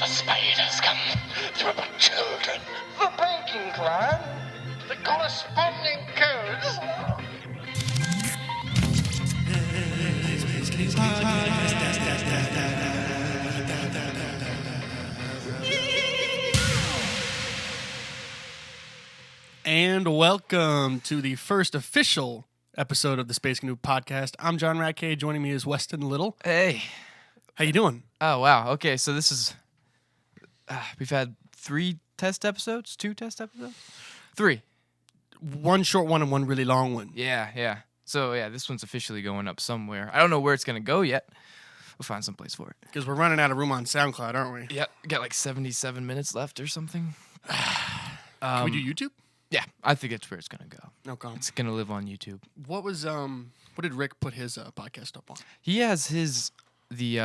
the spiders come to rip our children. The banking plan. The corresponding codes. And welcome to the first official episode of the Space Canoe podcast. I'm John Raquet. Joining me is Weston Little. Hey. How you doing? Oh, wow. Okay, so this is... we've had 3 test episodes? 2 test episodes? 3. One short one and one really long one. Yeah. So, yeah, this one's officially going up somewhere. I don't know where it's going to go yet. We'll find some place for it. Because we're running out of room on SoundCloud, aren't we? Yep. Got like 77 minutes left or something. Can we do YouTube? Yeah, I think it's where it's going to go. Okay. It's going to live on YouTube. What did Rick put his podcast up on? He has the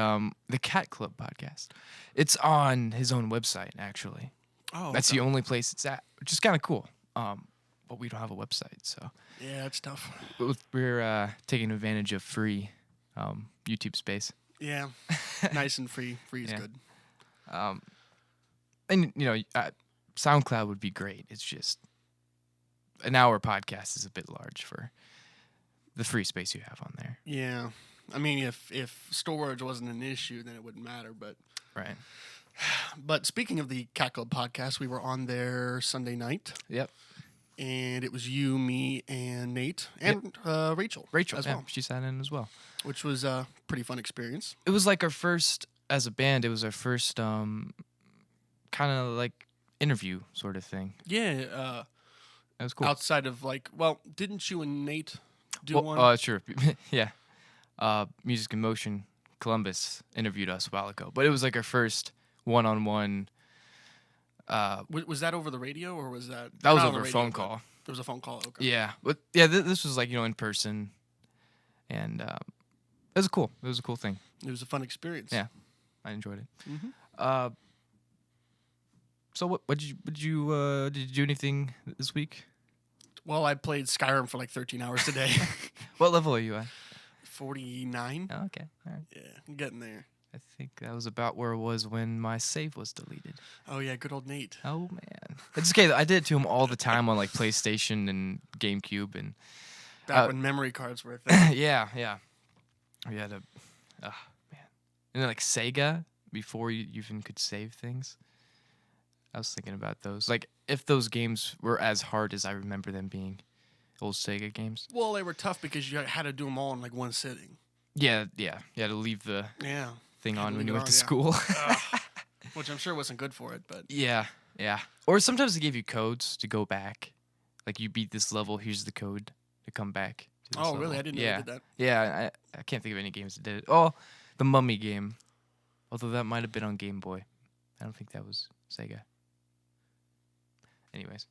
Cat Club podcast. It's on his own website, actually. Oh, That's the only place it's at, which is kind of cool. But we don't have a website, so yeah, it's tough. We're taking advantage of free YouTube space. Yeah, nice and free. Free is Yeah. good. And SoundCloud would be great. It's just an hour podcast is a bit large for the free space you have on there. Yeah, I mean, if storage wasn't an issue, then it wouldn't matter. Right. But speaking of the Cat Club podcast, we were on there Sunday night. Yep. And it was you, me, and Nate, and Rachel. Rachel as yeah, well, she sat in as well. which was a pretty fun experience. It was like our first, as a band, it was our first kind of like interview sort of thing. Yeah, It was cool. outside of didn't you and Nate do one? Oh, sure. Yeah. Music in Motion Columbus interviewed us a while ago, but it was like our first one-on-one. Was that over the radio or was that? That was not over the a radio, phone but call. It was a phone call. Okay. Yeah, but yeah, this was like in person, and it was cool. It was a cool thing. It was a fun experience. Yeah, I enjoyed it. Mm-hmm. So what did you do anything this week? Well, I played Skyrim for like 13 hours today. What level are you at? 49. Oh, okay, all right. Yeah, I'm getting there. I think that was about where it was when my save was deleted. Oh yeah, good old Nate. Oh man, it's okay. I did it to him all the time on like PlayStation and GameCube and Back when memory cards were a thing. yeah. We had a man, and then like Sega before you even could save things. I was thinking about those. Like if those games were as hard as I remember them being, old Sega games. Well, they were tough because you had to do them all in like one sitting. Yeah. You had to leave the Yeah. thing on when leave you it went to on, yeah. school. Which I'm sure wasn't good for it, but Yeah. Or sometimes they gave you codes to go back. Like you beat this level, here's the code to come back. To this oh really? level. I didn't know Yeah. they did that. Yeah, I can't think of any games that did it. Oh, the Mummy game. Although that might have been on Game Boy. I don't think that was Sega. Anyways.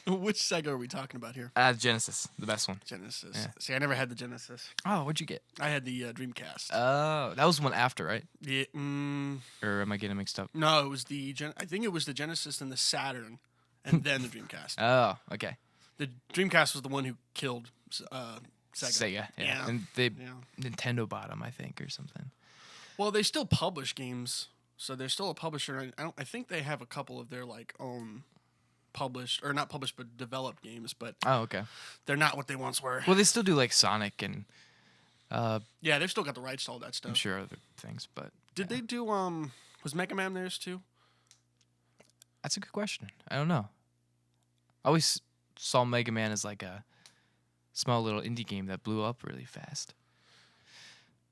Which Sega are we talking about here? Genesis, the best one. Genesis. Yeah. See, I never had the Genesis. Oh, what'd you get? I had the Dreamcast. Oh, that was the one after, right? Yeah. Or am I getting mixed up? No, it was I think it was the Genesis and the Saturn, and then the Dreamcast. Oh, okay. The Dreamcast was the one who killed Sega. Yeah. And Nintendo bought them, I think, or something. Well, they still publish games, so they're still a publisher. I think they have a couple of their like own published, or not published, but developed games. But Oh, okay. they're not what they once were. Well, they still do like Sonic and Yeah, they've still got the rights to all that stuff. I'm sure other things, but Did they do was Mega Man theirs too? that's a good question. I don't know. I always saw Mega Man as like a small little indie game that blew up really fast.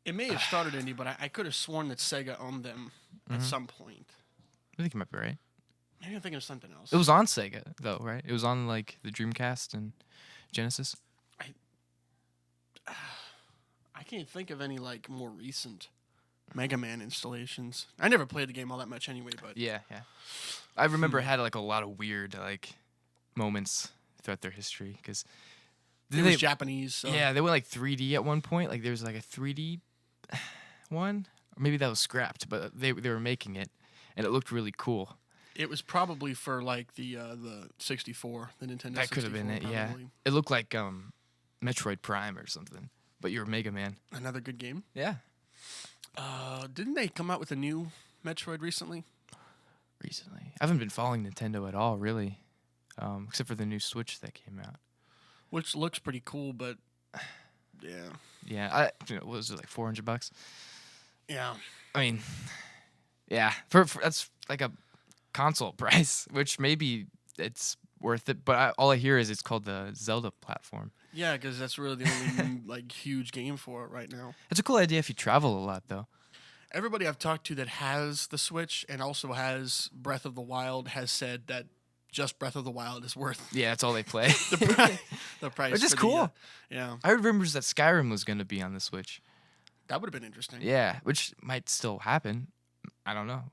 It may have started indie, but I could have sworn that Sega owned them at some point. I think you might be right. Maybe I'm thinking of something else. It was on Sega though, right? It was on like the Dreamcast and Genesis. I can't think of any like more recent Mega Man installations. I never played the game all that much anyway, but Yeah. I remember it had like a lot of weird like moments throughout their history because it was Japanese. So. Yeah, they went like 3D at one point. Like there was like a 3D one, or maybe that was scrapped, but they were making it, and it looked really cool. It was probably for like the 64, the Nintendo 64. That could have been it. Yeah, probably. it looked like Metroid Prime or something, but you're Mega Man. Another good game. Yeah. Didn't they come out with a new Metroid recently? Recently, I haven't been following Nintendo at all, really, except for the new Switch that came out. Which looks pretty cool, but yeah. Yeah, what was it, like $400? Yeah. I mean, yeah, for that's like a console price, which maybe it's worth it. But all I hear is it's called the Zelda platform. Yeah, because that's really the only like huge game for it right now. It's a cool idea if you travel a lot, though. Everybody I've talked to that has the Switch and also has Breath of the Wild has said that just Breath of the Wild is worth Yeah, that's all they play. the price. Which is for cool. Yeah, I heard rumors that Skyrim was going to be on the Switch. that would have been interesting. Yeah, which might still happen. I don't know.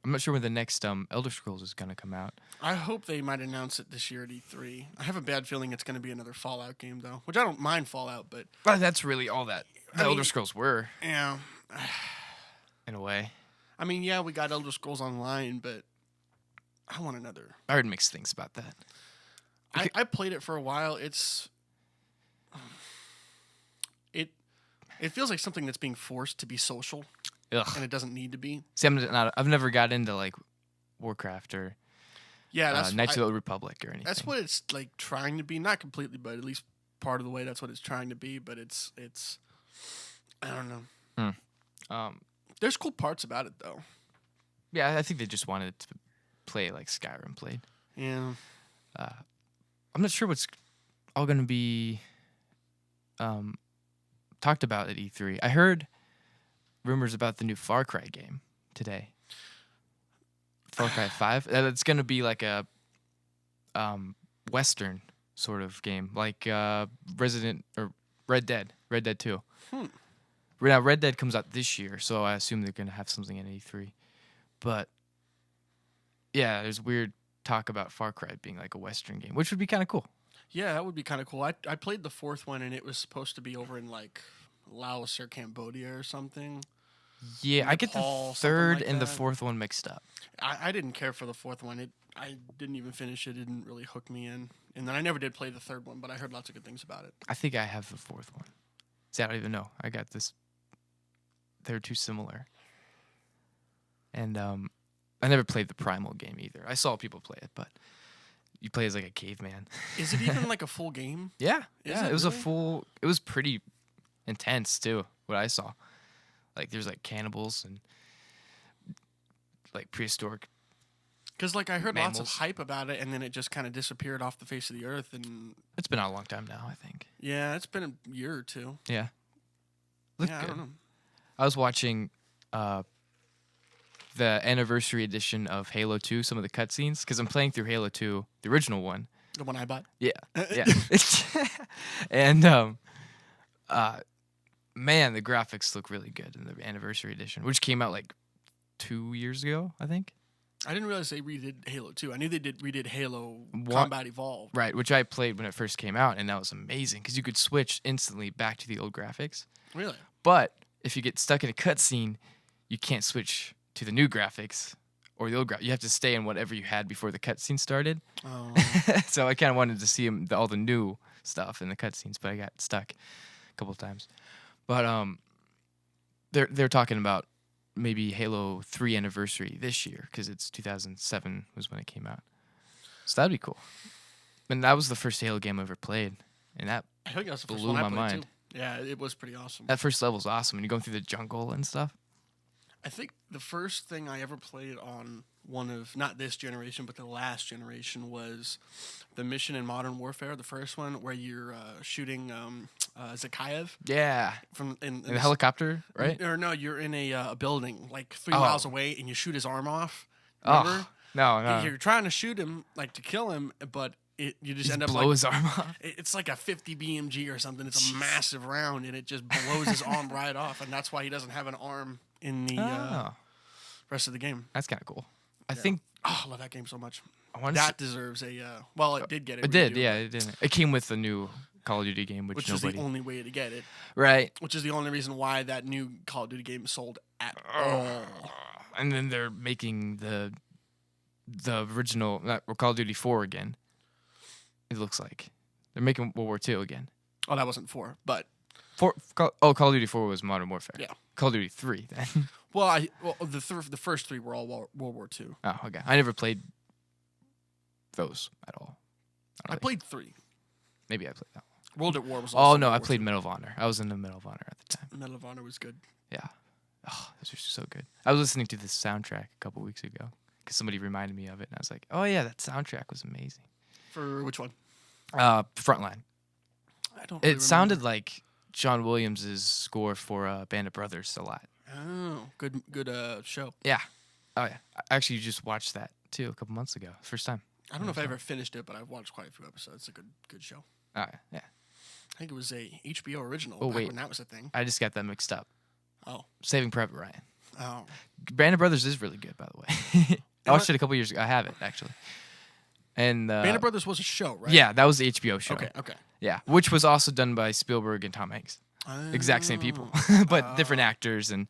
I'm not sure when the next Elder Scrolls is going to come out. I hope they might announce it this year at E3. I have a bad feeling it's going to be another Fallout game though, which I don't mind Fallout, but That's really all that the Elder Scrolls were, yeah. in a way. I mean, yeah, we got Elder Scrolls Online, but I want another. I heard mixed things about that. I played it for a while. It feels like something that's being forced to be social, Ugh. and it doesn't need to be. See, I've never got into like Warcraft or Yeah, Knights of the Old Republic or anything. that's what it's like trying to be. Not completely, but at least part of the way that's what it's trying to be. But it's I don't know. There's cool parts about it though. Yeah, I think they just wanted to play like Skyrim played. Yeah. I'm not sure what's all going to be talked about at E3. I heard rumors about the new Far Cry game today. Far Cry 5. It's going to be like a Western sort of game, like Red Dead 2. Now, Red Dead comes out this year, so I assume they're going to have something at E3. But, yeah, there's weird talk about Far Cry being like a Western game, which would be kind of cool. Yeah, that would be kind of cool. I played the fourth one, and it was supposed to be over in like Laos or Cambodia or something. Yeah, I get Nepal, the third like and the that. fourth one mixed up. I didn't care for the fourth one. I didn't even finish it. It didn't really hook me in. And then I never did play the third one, but I heard lots of good things about it. I think I have the fourth one. See, I don't even know. I got this. They're too similar. And I never played the Primal game either. I saw people play it, but you play as like a caveman. Is it even like a full game? Yeah. Is Yeah, it it was really? it was pretty intense too, what I saw. Like there's like cannibals and like prehistoric. Because like I heard lots of Mammals. hype about it, and then it just kind of disappeared off the face of the earth. And It's been out a long time now, I think. yeah, it's been a year or two. Yeah. Looked Yeah, I good. don't know. I was watching the anniversary edition of Halo 2, some of the cutscenes, because I'm playing through Halo 2, the original one. The one I bought. Yeah, yeah. And man, the graphics look really good in the anniversary edition, which came out like 2 years ago, I think. I didn't realize they redid Halo 2. I knew they redid Halo What? Combat Evolved. Right, which I played when it first came out, and that was amazing because you could switch instantly back to the old graphics. Really? But if you get stuck in a cutscene, you can't switch to the new graphics or the old graphics. You have to stay in whatever you had before the cutscene started. Oh. So I kind of wanted to see all the new stuff in the cutscenes, but I got stuck a couple of times. But they're talking about maybe Halo 3 anniversary this year because it's 2007 was when it came out. So that'd be cool. And that was the first Halo game I ever played, and that I think that's the first blew one I my played mind. too. Yeah, it was pretty awesome. That first level's awesome, and you're going through the jungle and stuff. I think the first thing I ever played on one of, not this generation, but the last generation was the mission in Modern Warfare, the first one, where you're shooting Zakhaev Yeah, from in the helicopter, right? Or no, you're in a building like 3 Oh. miles away, and you shoot his arm off. Oh, Remember? no. You're trying to shoot him, like to kill him, but you just Just end up blow like his arm off. it's like a 50 BMG or something. It's a massive round, and it just blows his arm right off, and that's why he doesn't have an arm in the rest of the game. That's kind of cool. I think Oh, I love that game so much. I want That deserves a well, it did get it. It did, redo, yeah, it did. It came with the new Call of Duty game, which which is nobody. the only way to get it. Right. Which is the only reason why that new Call of Duty game sold at all. And then they're making the original Call of Duty 4 again. It looks like they're making World War II again. Oh, that wasn't 4, but Call of Duty 4 was Modern Warfare. Yeah. Call of Duty 3 then. Well, the first three were all World War II. Oh, okay. I never played those at all. I played 3. Maybe I played that one. World at War was also Oh no, World I War played II. Medal of Honor. I was in the Medal of Honor at the time. Medal of Honor was good. Yeah. Oh, those are so good. I was listening to this soundtrack a couple weeks ago because somebody reminded me of it, and I was like, "Oh yeah, that soundtrack was amazing." For which one? Frontline. I don't. It sounded like John Williams' score for Band of Brothers a lot. Oh, good show. Yeah. Oh yeah. I actually just watched that too a couple months ago. First time. I don't know if I ever finished it, but I've watched quite a few episodes. It's a good show. Oh yeah. I think it was a HBO original Oh, back wait. when that was a thing. I just got that mixed up. Oh. Saving Private Ryan. Oh. Band of Brothers is really good, by the way. I watched it a couple years ago. I have it actually. And Band of Brothers was a show, right? Yeah, that was the HBO show. Okay. Yeah, which was also done by Spielberg and Tom Hanks. Exact same people, but different actors, and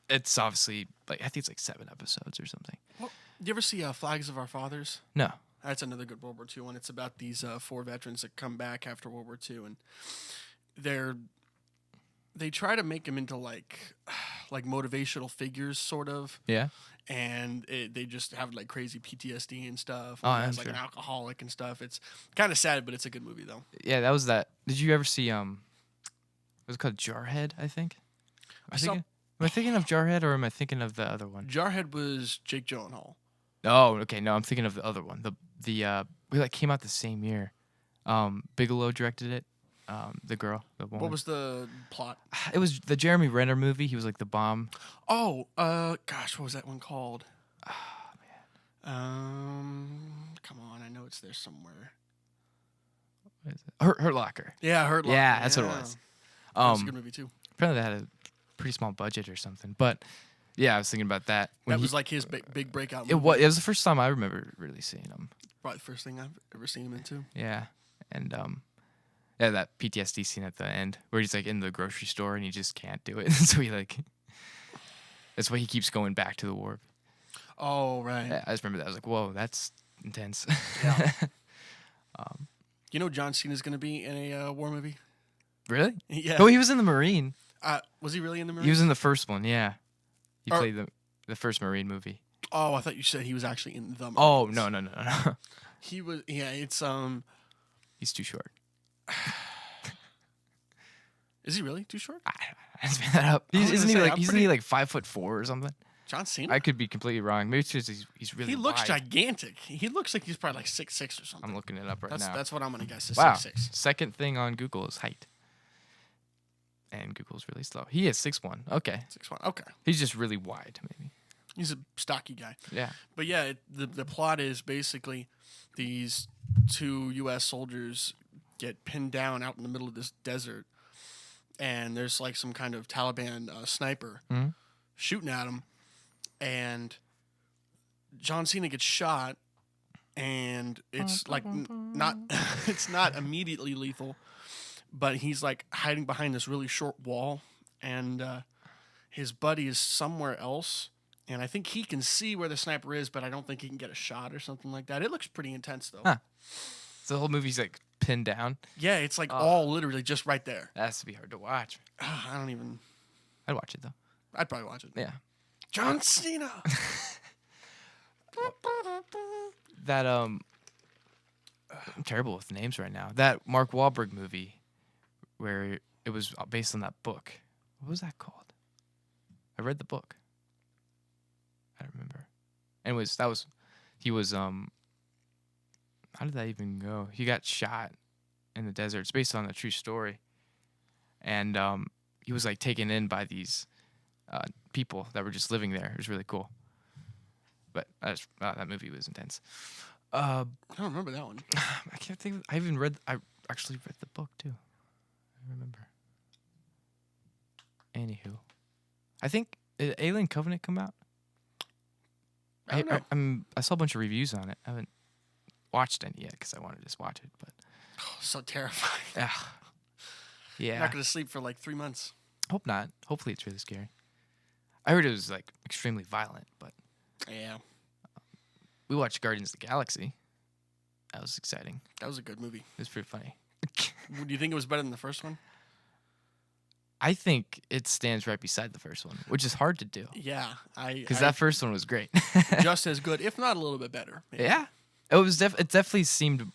it's obviously like I think it's like 7 episodes or something. Well, do you ever see Flags of Our Fathers? No. That's another good World War II one. It's about these 4 veterans that come back after World War II, and they try to make them into like motivational figures, sort of. Yeah. And they just have like crazy PTSD and stuff. Oh, And I'm he's like sure. an alcoholic and stuff. It's kind of sad, but it's a good movie though. Yeah, that was that. Did you ever see was it called Jarhead? I think. Am I thinking of Jarhead or am I thinking of the other one? Jarhead was Jake Gyllenhaal. Oh, okay. No, I'm thinking of the other one. The like came out the same year. Bigelow directed it. The girl, the woman. What was the plot? It was the Jeremy Renner movie. He was like the bomb. Oh, gosh, what was that one called? Oh man. Come on, I know it's there somewhere. What is it? Hurt Locker. Yeah, Hurt Locker. Yeah, that's what it was. That was a good movie too. Apparently they had a pretty small budget or something. But yeah, I was thinking about that. That was like his big breakout movie. It was the first time I remember really seeing him. Probably the first thing I've ever seen him into. Yeah, and yeah, that PTSD scene at the end where he's like in the grocery store and he just can't do it. So that's why he keeps going back to the war. Oh right. Yeah, I just remember that. I was like, whoa, that's intense. Yeah. You know, John Cena's going to be in a war movie. Really? Yeah. Oh, he was in the Marine. Was he really in the Marine? He was in the first one. Yeah, he Or- played the first Marine movie. Oh, I thought you said he was actually in the Marines. Oh no. He was. Yeah, it's He's too short. Is he really too short? I just made that up. I was Isn't he gonna say, like I'm isn't he like 5'4" or something? John Cena. I could be completely wrong. Maybe it's just he's really. He looks wide. gigantic. He looks like he's probably like 6'6" or something. I'm looking it up right now. That's what I'm gonna guess. Is Wow. 6'6". Second thing on Google is height. And Google's really slow. He is 6'1". Okay. 6'1". Okay. He's just really wide, maybe. He's a stocky guy. Yeah. But yeah, the plot is basically these 2 U.S. soldiers get pinned down out in the middle of this desert, and there's like some kind of Taliban sniper Mhm. shooting at them, and John Cena gets shot, and it's like not it's not immediately lethal, but he's like hiding behind this really short wall, and his buddy is somewhere else. And I think he can see where the sniper is, but I don't think he can get a shot or something like that. It looks pretty intense, though. Huh. So the whole movie's like pinned down. Yeah, it's like all literally just right there. That has to be hard to watch. I don't even... I'd watch it though. I'd probably watch it. Yeah. John Cena! That I'm terrible with names right now. That Mark Wahlberg movie where it was based on that book. What was that called? I read the book. I don't remember. Anyways, he was how did that even go? He got shot in the desert. It's based on a true story. And he was like taken in by these people that were just living there. It was really cool. But that movie was intense. I don't remember that one. I can't think. I actually read the book too. I remember. Anywho, I think did Alien Covenant come out? I don't know. I saw a bunch of reviews on it. I haven't watched any yet because I wanted to just watch it. But Oh, so terrifying. yeah, I'm not going to sleep for like 3 months. hope not. Hopefully, it's really scary. I heard it was like extremely violent, but Yeah, we watched Guardians of the Galaxy. That was exciting. that was a good movie. It was pretty funny. Do you think it was better than the first one? I think it stands right beside the first one, which is hard to do Yeah, because that first one was great. just as good, if not a little bit better. Maybe. Yeah, it definitely seemed,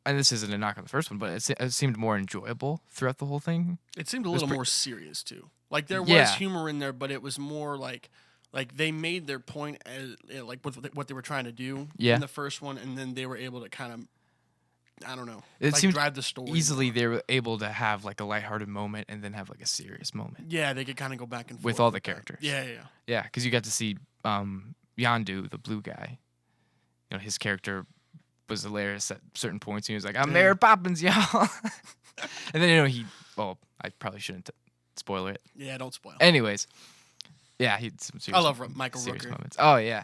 and this isn't a knock on the first one, but it seemed more enjoyable throughout the whole thing. It seemed a little more serious too. Like there was Yeah. humor in there, but it was more like they made their point as like with what they were trying to do Yeah. in the first one, and then they were able to kind of, I don't know, It like seemed drive the story easily more. they were able to have like a lighthearted moment and then have like a serious moment Yeah, they could kind of go back and forth with all the that. characters. Yeah. Yeah, because you got to see Yandu, the blue guy. You know, his character was hilarious at certain points. He was like, "I'm Mary Poppins, y'all," and then well, I probably shouldn't spoil it. Yeah, don't spoil. Anyways, yeah, he had some serious. I love Michael serious Rooker. moments. Oh yeah.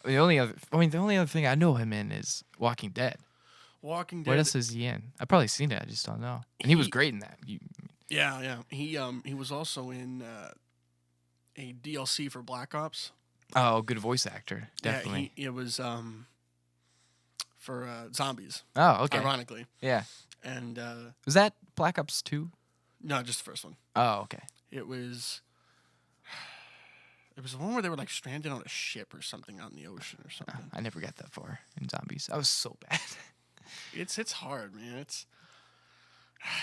The only other thing I know him in is Walking Dead. Walking Dead. What else is he in? I've probably seen it. I just don't know. And he was great in that. Yeah. He was also in a DLC for Black Ops. Oh, good voice actor, definitely. Yeah, it was for zombies. Oh, okay. Ironically, Yeah. and Was that Black Ops 2? no, just the first one. Oh, okay. It was the one where they were like stranded on a ship or something out in the ocean or something. I never got that far in zombies. I was so bad. It's hard, man.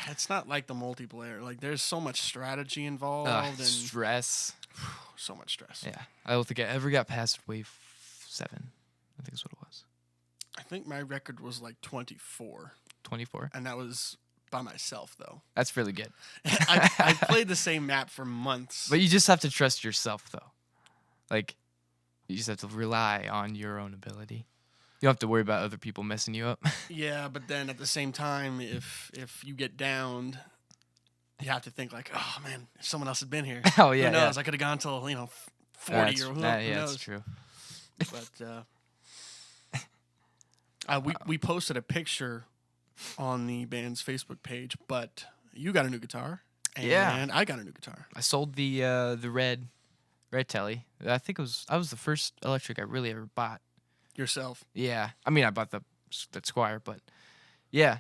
It's not like the multiplayer. Like there's so much strategy involved and Stress. so much stress. Yeah. I don't think I ever got past wave 7. I think is what it was. I think my record was like 24, 24. and that was by myself though. That's really good. I played the same map for months. But you just have to trust yourself, though. Like, you just have to rely on your own ability. You don't have to worry about other people messing you up. Yeah, but then at the same time, if you get downed, you have to think like, oh man, if someone else had been here, Oh, yeah, who knows? yeah. I could have gone till 40 That's, or who yeah, knows? that's true. But we posted a picture on the band's Facebook page, but you got a new guitar, and Yeah. I got a new guitar. I sold the red telly. I think I was the first electric I really ever bought. Yourself. Yeah, I mean I bought that Squire, but yeah,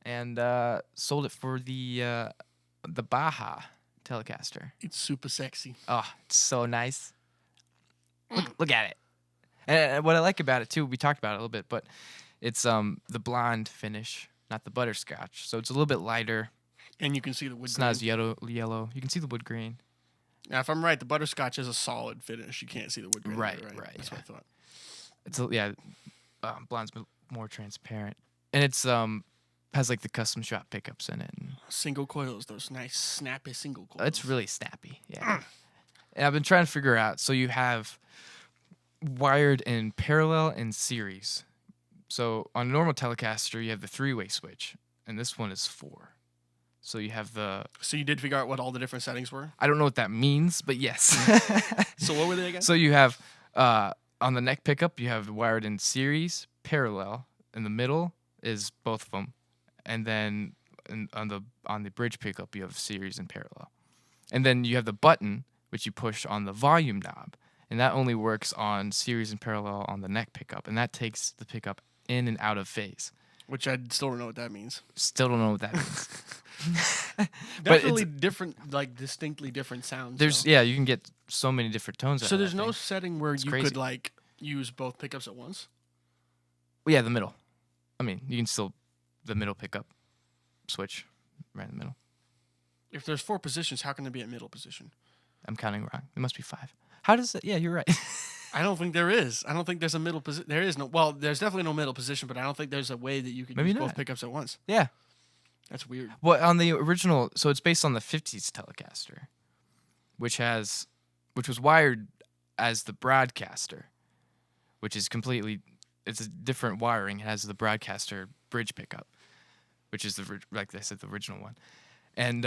and sold it for the Baja Telecaster. It's super sexy. Oh, it's so nice. Look at it. And what I like about it too, we talked about it a little bit, but it's the blonde finish, not the butterscotch. So it's a little bit lighter. And you can see the wood It's grain. not as yellow. You can see the wood grain. Now, if I'm right, the butterscotch is a solid finish. You can't see the wood grain. Right. That's Yeah. what I thought. It's blonde's more transparent, and it's has like the custom shop pickups in it. And Single coils, those nice snappy single coils. it's really snappy. Yeah. And I've been trying to figure out. So you have wired in parallel and series. So on a normal Telecaster, you have the 3-way switch, and this one is 4. So you have the. So you did figure out what all the different settings were? I don't know what that means, but yes. So what were they again? So you have on the neck pickup, you have wired in series, parallel. In the middle is both of them, and then on the bridge pickup, you have series and parallel. And then you have the button which you push on the volume knob, and that only works on series and parallel on the neck pickup, and that takes the pickup in and out of phase. Which I still don't know what that means. Still don't know what that means. But Definitely different, like distinctly different sounds. There's though. you can get so many different tones. out So of there's that no thing. setting where you crazy. could like use both pickups at once? Well, yeah, the middle. I mean, you can still the middle pickup switch right in the middle. If there's 4 positions, how can there be a middle position? I'm counting wrong. There must be 5. How does it? Yeah, you're right. I don't think there is. I don't think there's a middle position. There is no. Well, there's definitely no middle position, but I don't think there's a way that you could Maybe use not. both pickups at once. Yeah. That's weird. Well, on the original, so it's based on the 50s Telecaster, which was wired as the broadcaster, which is it's a different wiring. It has the broadcaster bridge pickup, which is like I said, the original one. And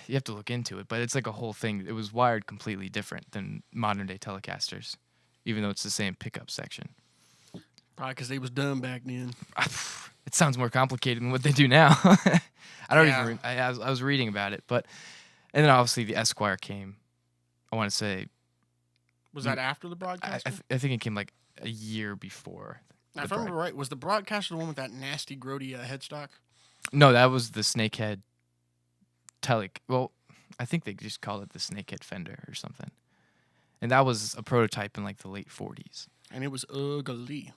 you have to look into it, but it's like a whole thing. It was wired completely different than modern day Telecasters, even though it's the same pickup section. Probably because they was dumb back then. It sounds more complicated than what they do now. I don't Yeah. even. I was reading about it, and then obviously the Esquire came. I want to say Was that after the I broadcaster? I think it came like a year before. Now, the if I remember right, was the broadcaster the one with that nasty, grody headstock? No, that was the Snakehead Well, I think they just called it the Snakehead Fender or something. And that was a prototype in like the late 40s. And it was ugly.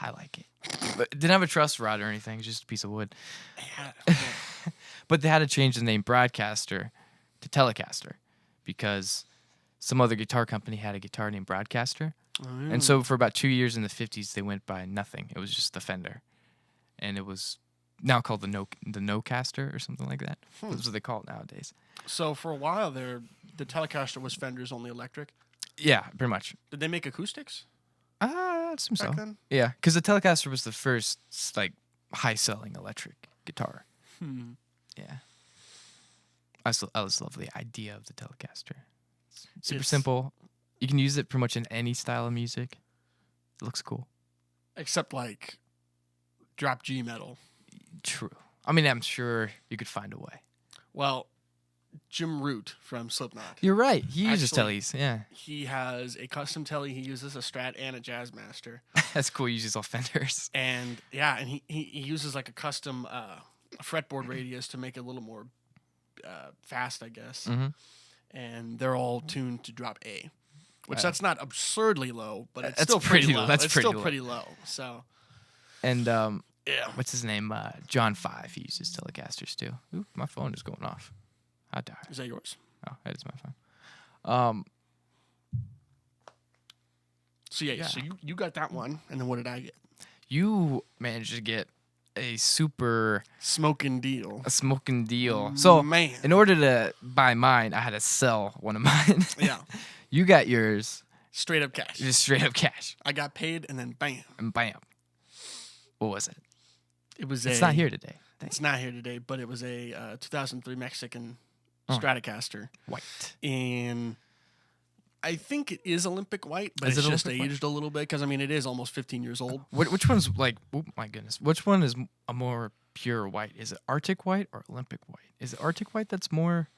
I like it. But it didn't have a truss rod or anything. It's just a piece of wood. But they had to change the name Broadcaster to Telecaster because some other guitar company had a guitar named Broadcaster. And so for about 2 years in the 50s, they went by nothing. It was just the Fender. And it was now called the Nocaster or something like that. That's what they call it nowadays. So for a while there, the Telecaster was Fender's only electric. Yeah, pretty much. Did they make acoustics? I assume so. Back then? Yeah, because the Telecaster was the first like high-selling electric guitar. Yeah. I just love the idea of the Telecaster. It's super simple. You can use it pretty much in any style of music. It looks cool. Except like drop G metal. True. I mean, I'm sure you could find a way. Well, Jim Root from Slipknot. You're right. He uses Actually, tellies. Yeah. He has a custom telly. He uses a Strat and a Jazzmaster. That's cool. He uses all Fenders. And yeah, and he uses like a custom fretboard radius to make it a little more fast, I guess. Mm-hmm. And they're all tuned to drop A, which that's not absurdly low, but it's That's still pretty low. low. That's it's pretty still low. pretty low. So And yeah, what's his name? John 5. He uses Telecasters too. Ooh, my phone is going off. I died. is that yours? Oh, that is my phone. So yeah, so you got that one, and then what did I get? You managed to get a super Smoking deal. smoking deal. So, Man. in order to buy mine, I had to sell one of mine. Yeah, You got yours straight up cash. just straight up cash, I got paid, and then bam, and bam. What was it? it was. It's not here today. It's not here today, but it was a 2003 Mexican Stratocaster, White. and I think it is Olympic white, but Is it's it just Olympic white? aged a little bit because I mean it is almost 15 years old. Which one's like? Oh my goodness! Which one is a more pure white? Is it Arctic white or Olympic white? Is it Arctic white that's more?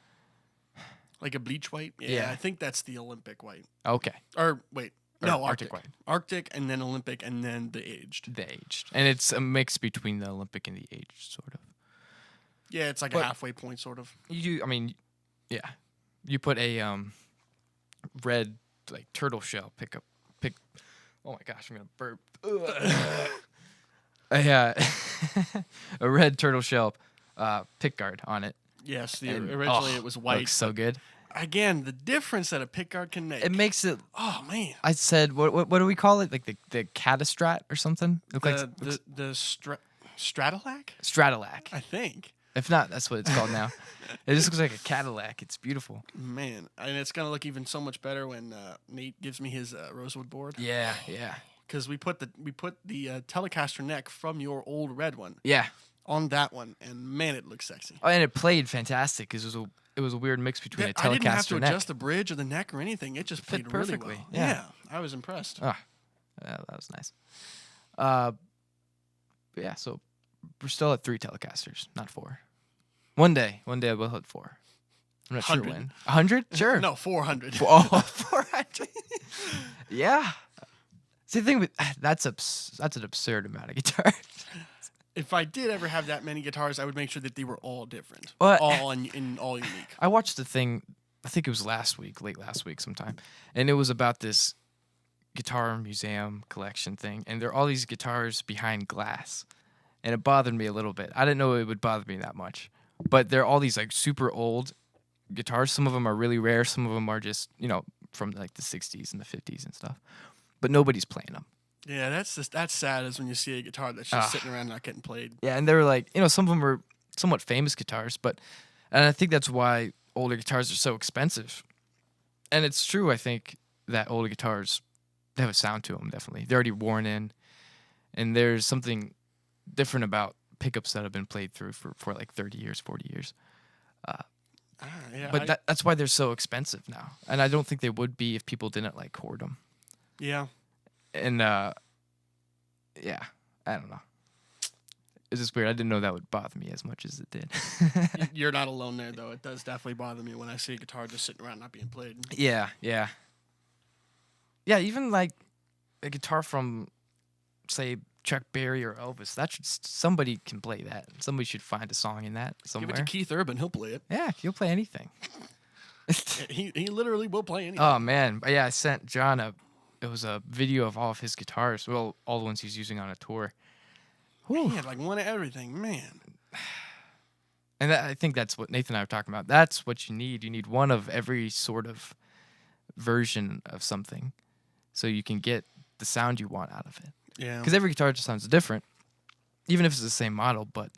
Like a bleach white. Yeah. I think that's the Olympic white. Okay. Or wait, Or no, Arctic Arctic. white. Arctic, and then Olympic, and then the aged. The aged, and it's a mix between the Olympic and the aged, sort of. Yeah, it's like But- a halfway point, sort of. I mean, yeah. You put a red like turtle shell pick. Oh my gosh, I'm gonna burp. A red turtle shell pick guard on it. Yes, and, originally it was white. Looks so good. Again, the difference that a pickguard can make. It makes it. Oh man, I said, what do we call it? Like the catastrat or something? It looks the Stratolac, Stratolac. I think. If not, that's what it's called now. It just looks like a Cadillac. It's beautiful. Man, and it's gonna look even so much better when Nate gives me his rosewood board. Yeah. Because we put the Telecaster neck from your old red one Yeah. on that one, and man, it looks sexy. Oh, and it played fantastic because it was a weird mix between a Telecaster I didn't have to neck. adjust the bridge or the neck or anything. It just Fit played really perfectly, well. yeah. I was impressed. Yeah, that was nice. Yeah, so we're still at 3 Telecasters, not 4. One day I will hit 4. I'm not sure 100. when. 100? Sure. No, 400. Oh, 400. Yeah. See, the thing with that's an absurd amount of guitars. If I did ever have that many guitars, I would make sure that they were all different, Well, all in all unique. I watched the thing. I think it was late last week sometime, and it was about this guitar museum collection thing, and there are all these guitars behind glass, and it bothered me a little bit. I didn't know it would bother me that much, but there are all these like super old guitars. Some of them are really rare. Some of them are just from like the 60s and the 50s and stuff, but nobody's playing them. Yeah, that's sad. Is when you see a guitar that's just sitting around not getting played. Yeah, and they were like, some of them were somewhat famous guitars, and I think that's why older guitars are so expensive. And it's true, I think, that older guitars, they have a sound to them, definitely. They're already worn in, and there's something different about pickups that have been played through for like 30 years, 40 years. Yeah, But that's why they're so expensive now. And I don't think they would be if people didn't like hoard them. yeah. And, yeah, I don't know. It's just weird. I didn't know that would bother me as much as it did. You're not alone there, though. It does definitely bother me when I see a guitar just sitting around not being played. Yeah. Yeah, even like a guitar from, say, Chuck Berry or Elvis. That should somebody can play that. Somebody should find a song in that somewhere. Give it to Keith Urban. He'll play it. Yeah, he'll play anything. He literally will play anything. Oh man, but yeah, I sent John it was a video of all of his guitars. Well, all the ones he's using on a tour. He had like one of everything, man. And I think that's what Nathan and I were talking about. That's what you need. You need one of every sort of version of something, so you can get the sound you want out of it. Yeah. Because every guitar just sounds different, even if it's the same model. But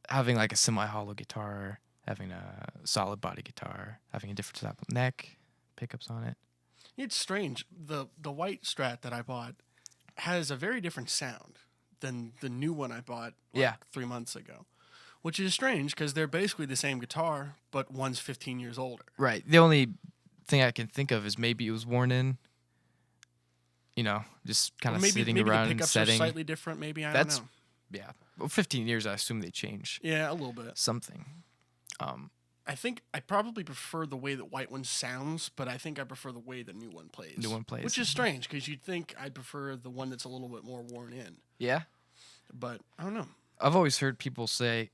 having like a semi-hollow guitar, having a solid body guitar, having a different type of neck, pickups on it. It's strange. The white Strat that I bought has a very different sound than the new one I bought 3 months ago, which is strange because they're basically the same guitar, but one's 15 years older. Right. The only thing I can think of is maybe it was worn in. You know, just kind of sitting maybe around the and pickups setting. are slightly different. Maybe I don't know. Yeah. Well, 15 years, I assume they change. Yeah, a little bit. Something. I think I probably prefer the way the white one sounds, but I think I prefer the way the new one plays. New one plays. Which is strange because you'd think I'd prefer the one that's a little bit more worn in. Yeah. But I don't know. I've always heard people say,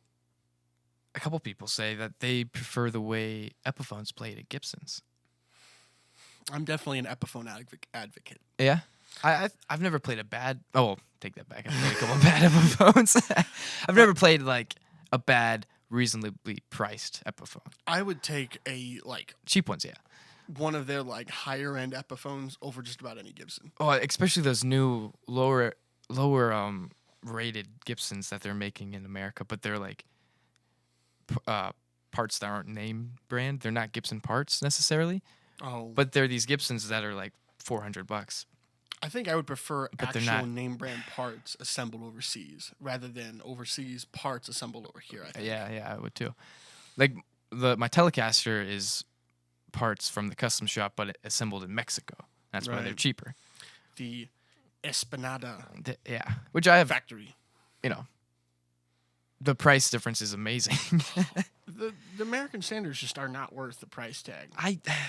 a couple people say that they prefer the way Epiphones played at Gibson's. I'm definitely an Epiphone advocate. Yeah. I've never played a bad. Oh, take that back. I've played a couple of bad Epiphones. I've never played like a bad, reasonably priced Epiphone. I would take a Cheap ones, yeah. one of their like higher end Epiphones over just about any Gibson. Oh, especially those new lower rated Gibsons that they're making in America, but they're like parts that aren't name brand. They're not Gibson parts necessarily. Oh, But they're these Gibsons that are like $400. I think I would prefer But they're actual not- name brand parts assembled overseas rather than overseas parts assembled over here. I think. Yeah, I would too. Like my Telecaster is parts from the custom shop, but assembled in Mexico. That's why they're Right. cheaper. The Esplanada Yeah, which I have. factory. You know, the price difference is amazing. The American standards just are not worth the price tag.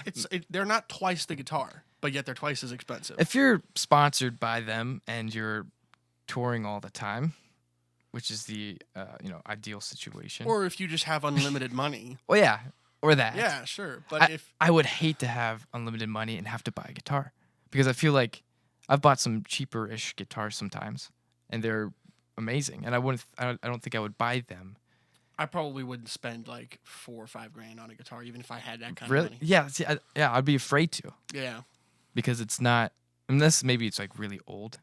It's They're not twice the guitar, but yet they're twice as expensive. if you're sponsored by them and you're touring all the time, which is the ideal situation. Or if you just have unlimited money. Well, yeah, or that. Yeah, sure. But I would hate to have unlimited money and have to buy a guitar because I feel like I've bought some cheaper-ish guitars sometimes, and they're amazing. And I don't think I would buy them. I probably wouldn't spend like $4 or $5 grand on a guitar, even if I had that kind Really? of money. Yeah. See, I'd be afraid to Yeah. because it's not unless maybe it's like really old.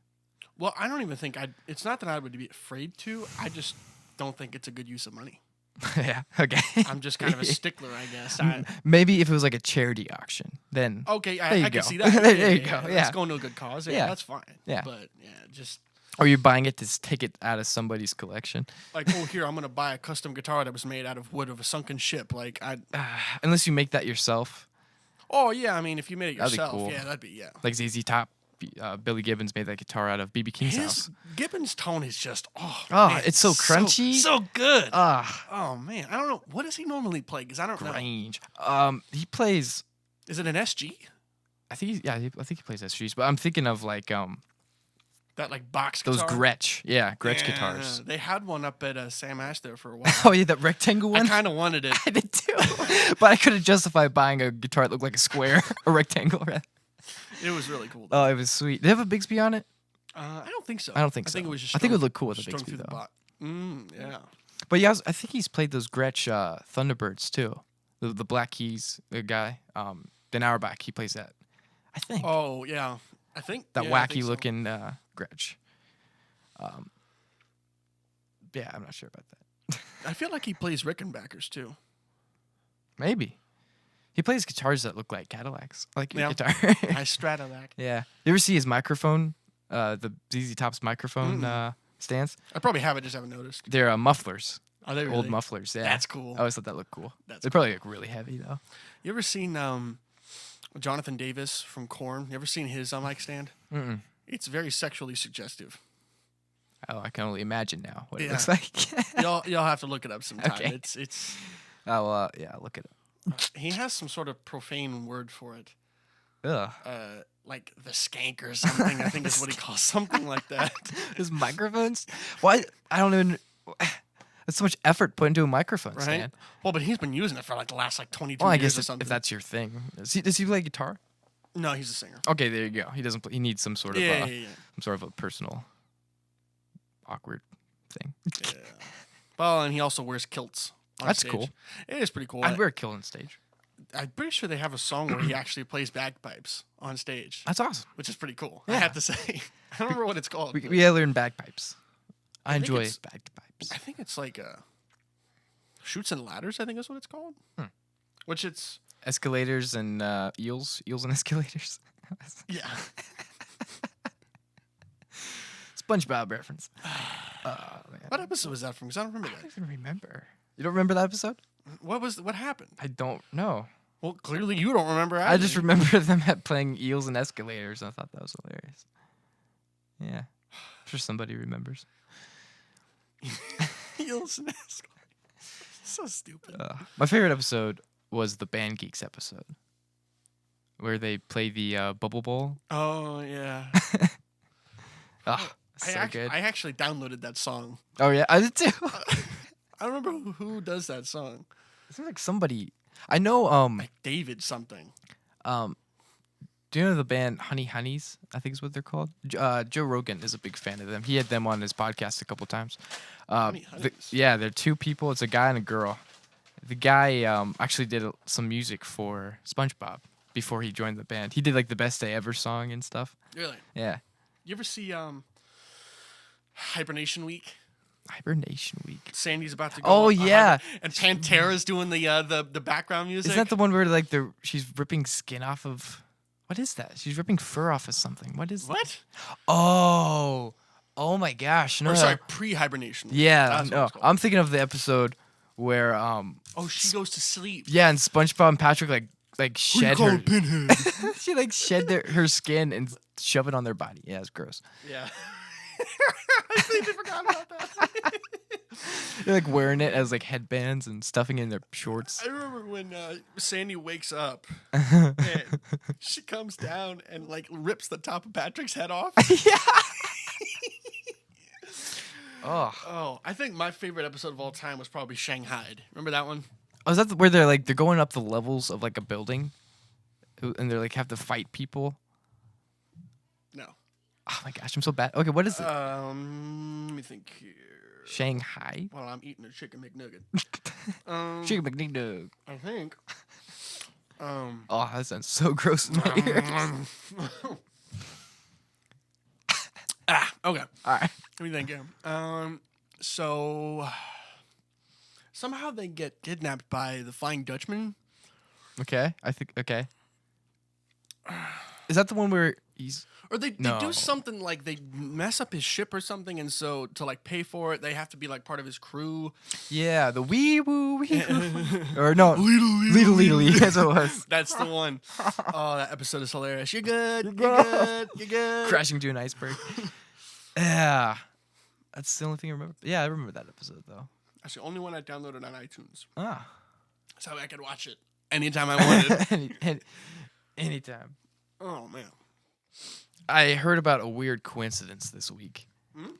Well, I don't even think it's not that I would be afraid to. I just don't think it's a good use of money. Yeah. Okay. I'm just kind of a stickler, I guess. Maybe if it was like a charity auction, then Okay, There I you can go. see that. There you go, It's yeah. going to a good cause. Yeah, Yeah. that's fine. Yeah. But yeah, just or you're buying it to take it out of somebody's collection. like, oh, here, I'm going to buy a custom guitar that was made out of wood of a sunken ship. Like, Unless you make that yourself, oh, yeah, I mean, if you made it That'd be yourself, cool. yeah, that'd be, yeah. like ZZ Top, Billy Gibbons made that guitar out of BB King's His house. Gibbons tone is just, Oh, man, it's so crunchy. So good. Ah, Oh, man. I don't know. What does he normally play? Because I don't know. range. He plays. Is it an SG? I think I think he plays SGs, but I'm thinking of like That, like, box those guitar? Gretsch, Gretsch Yeah, guitars. They had one up at Sam Ash there for a while. Oh yeah, that rectangle I one. kind of wanted it. I did too, but I couldn't justify buying a guitar that looked like a square, a rectangle. It was really cool. Oh, it was sweet. Did they have a Bixby on it? I don't think so. I don't think so. I think it was just. I think it would strung- look cool with a strung Bixby through the though. bot. Yeah. But yeah, I think he's played those Gretsch Thunderbirds too. The Black Keys guy. Dan Auerbach, he plays that. I think Oh yeah, I think that yeah, I wacky think so. looking Gretsch. Yeah, I'm not sure about that. I feel like he plays Rickenbackers too. Maybe he plays guitars that look like Cadillacs, like your Yeah. guitar. I Stradalac. Yeah. You ever see his microphone? The ZZ Top's microphone stands. I probably have it, just haven't noticed. They're mufflers, Are they really? old mufflers. Yeah, That's cool. I always thought that looked cool. That's They probably look really heavy though. You ever seen Jonathan Davis from Korn? You ever seen his mic stand? Mm-mm. It's very sexually suggestive. Oh, I can only imagine now what it Yeah. looks like. Y'all have to look it up sometime. Okay. It's Oh, yeah, look at it. he has some sort of profane word for it. Ugh. Like the skank or something. I think is what he calls something like that. His microphones? Why? I don't even. That's so much effort put into a microphone Right? stand. Well, but he's been using it for like the last 22 Well, I years guess or something. if that's your thing. Does he play guitar? No, he's a singer. Okay, there you go. He doesn't play. He needs some sort of some sort of a personal awkward thing. Yeah. Well, and he also wears kilts. That's stage. cool. It is pretty cool. I'd wear a kilt on stage. I'm pretty sure they have a song where he actually plays bagpipes on stage, That's awesome. which is pretty cool. Yeah. I have to say. I don't remember what it's called. We gotta learn bagpipes. I think enjoy it's- bagpipes. I think it's like Chutes and Ladders, I think is what it's called. Which it's... Escalators and eels and escalators. Yeah. SpongeBob reference. Man. What episode was that from? Because I don't remember I that. don't even remember. You don't remember that episode? What happened? I don't know. Well, clearly you don't remember either. I just remember them playing eels and escalators. I thought that was hilarious. Yeah. I'm sure somebody remembers. Eels and escalators. So stupid. My favorite episode was the Band Geeks episode, where they play the Bubble Bowl. Oh, yeah. Good. I actually downloaded that song. Oh yeah, I did too. I don't remember who does that song. It seems like somebody. I know. Like David something. Do you know the band Honey Honeys? I think is what they're called. Joe Rogan is a big fan of them. He had them on his podcast a couple times. Honey Honeys. They're two people. It's a guy and a girl. The guy actually did some music for SpongeBob before he joined the band. He did like the Best Day Ever song and stuff. Really? Yeah. You ever see Hibernation Week? Hibernation Week. Sandy's about to go. Oh on yeah. and Pantera's doing the background music. Isn't that the one where like she's ripping skin off of? What is that? She's ripping fur off of something. What is? What? Oh my gosh! No, Or sorry, pre-hibernation. Week. yeah, That's what no. it's called. I'm thinking of the episode where Oh, she goes to sleep. yeah, and SpongeBob and Patrick like shed her. Pinhead. She like shed her skin and shove it on their body. Yeah, it's gross. Yeah. I completely forgot about that. They're like wearing it as like headbands and stuffing it in their shorts. I remember when Sandy wakes up and she comes down and like rips the top of Patrick's head off. Yeah. Oh, I think my favorite episode of all time was probably Shanghai. Remember that one? Oh, is that where they're going up the levels of like a building, and they're like have to fight people? No. Oh my gosh, I'm so bad. Okay, what is it? Let me think here. Shanghai. While I'm eating a chicken McNugget. Chicken McNugget. I think. Oh, that sounds so gross in my ears. Okay. All right. Let me think here. So somehow they get kidnapped by the Flying Dutchman. Okay. I think. Okay. Is that the one where he's? Or they No. do something like they mess up his ship or something, and so to like pay for it, they have to be like part of his crew. Yeah, the wee woo wee. Or no, Lidle. That's what it was. That's the one. Oh, that episode is hilarious. You're good. You're good. You're good. Crashing to an iceberg. Yeah, that's the only thing I remember. Yeah, I remember that episode though. That's the only one I downloaded on iTunes, Ah, so I could watch it anytime I wanted. anytime. Oh man. I heard about a weird coincidence this week. Hmm?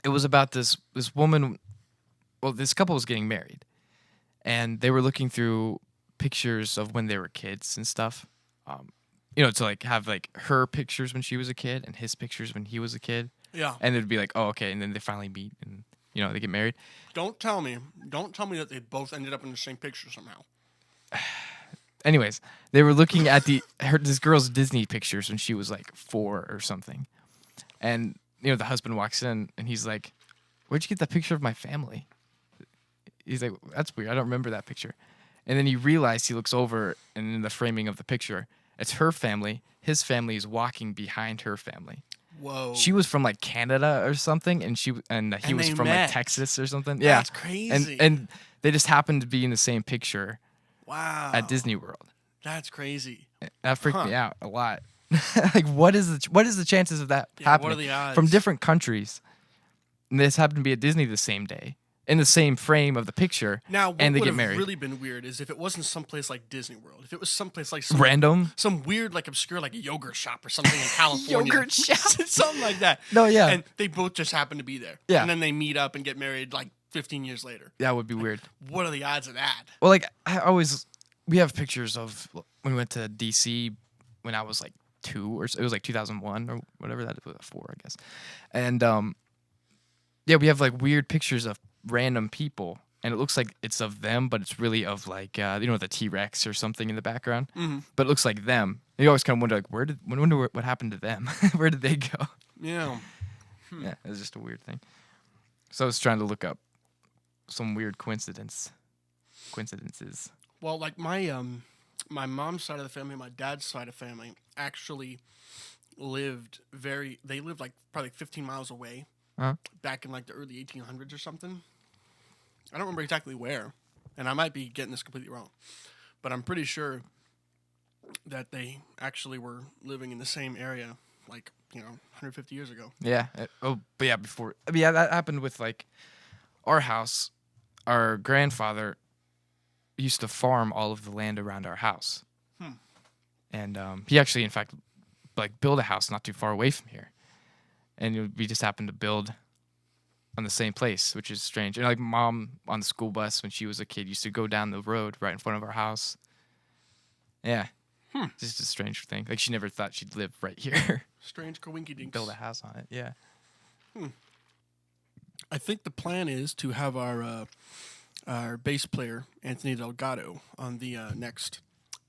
It was about this woman. Well, this couple was getting married, and they were looking through pictures of when they were kids and stuff. To like have like her pictures when she was a kid and his pictures when he was a kid, Yeah. and it'd be like, oh, okay, and then they finally meet and they get married. Don't tell me that they both ended up in the same picture somehow. Anyways, they were looking at this girl's Disney pictures when she was like 4 or something. And, the husband walks in and he's like, where'd you get that picture of my family? He's like, that's weird. I don't remember that picture. And then he realized, he looks over and in the framing of the picture, it's her family. His family is walking behind her family. Whoa. She was from like Canada or something, and he was they from met. like Texas or something. That's yeah, crazy. And they just happened to be in the same picture Wow. at Disney World. That's crazy. That freaked me out a lot. Like, what is the chances of that Yeah, happening? what are the odds? From different countries. And this happened to be at Disney the same day. in the same frame of the picture. Now, what and they would get have married. really been weird is if it wasn't someplace like Disney World. If it was someplace like Random some weird, like obscure, like a yogurt shop or something in California. Yogurt shop. Something like that. No, yeah. And they both just happen to be there. Yeah. And then they meet up and get married like 15 years later. That would be weird. What are the odds of that? Well, like we have pictures of when we went to DC when I was like 2 or so, it was like 2001 or whatever that was, 4 I guess, and yeah, we have like weird pictures of random people, and it looks like it's of them, but it's really of like the T-Rex or something in the background, but it looks like them. And you always kind of wonder like what happened to them? Where did they go? Yeah. Yeah, it's just a weird thing. So I was trying to look up some weird coincidences. Well, like my mom's side of the family, my dad's side of the family actually lived like probably 15 miles away back in like the early 1800s or something. I don't remember exactly where, and I might be getting this completely wrong, but I'm pretty sure that they actually were living in the same area like, 150 years ago. Yeah. But yeah, that happened with like our house. Our grandfather used to farm all of the land around our house. And he actually, in fact, like built a house not too far away from here. And we just happened to build on the same place, which is strange. And like Mom on the school bus when she was a kid used to go down the road right in front of our house. Yeah. Just a strange thing. Like she never thought she'd live right here. Strange coinky-dinks. Build a house on it. Yeah. I think the plan is to have our bass player, Anthony Delgado, on the next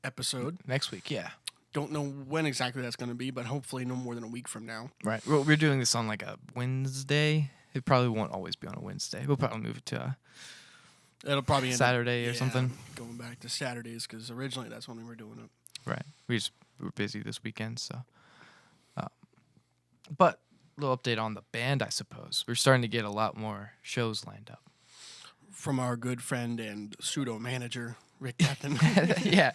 episode. Next week, yeah. Don't know when exactly that's going to be, but hopefully no more than a week from now. Right. Well, we're doing this on like a Wednesday. It probably won't always be on a Wednesday. We'll probably move it to It'll probably end Saturday or something. Going back to Saturdays because originally that's when we were doing it. Right. We were busy this weekend, so. But a little update on the band, I suppose. We're starting to get a lot more shows lined up. From our good friend and pseudo manager, Rick Captain. Yeah.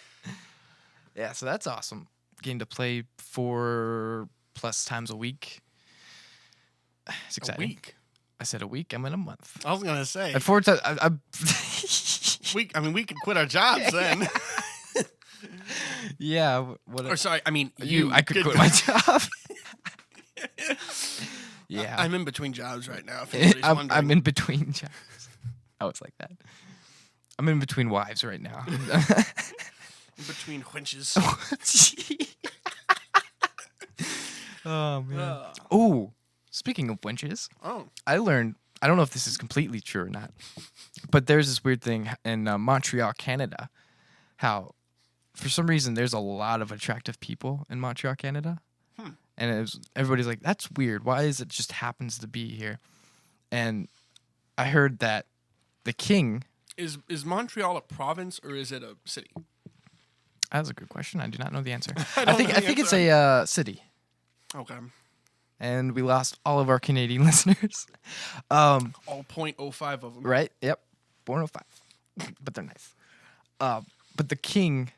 Yeah, so that's awesome. Getting to play 4+ times a week. It's exciting. A week? I said a week. I'm in a month. I was going to say. At 4 times. We could quit our jobs then. Yeah. Or sorry, I mean, I could quit my job. Yeah. I'm in between jobs right now. If anybody's wondering. I'm in between jobs. Oh, it's like that. I'm in between wives right now. In between winches. Oh, man. Oh, speaking of winches. Oh. I learned, I don't know if this is completely true or not, but there's this weird thing in Montreal, Canada, how for some reason there's a lot of attractive people in Montreal, Canada. And everybody's like, that's weird. Why is it just happens to be here? And I heard that the king... Is Montreal a province or is it a city? That's a good question. I do not know the answer. I think it's a city. Okay. And we lost all of our Canadian listeners. All 0.05 of them. Right? Yep. 105. But they're nice. But the king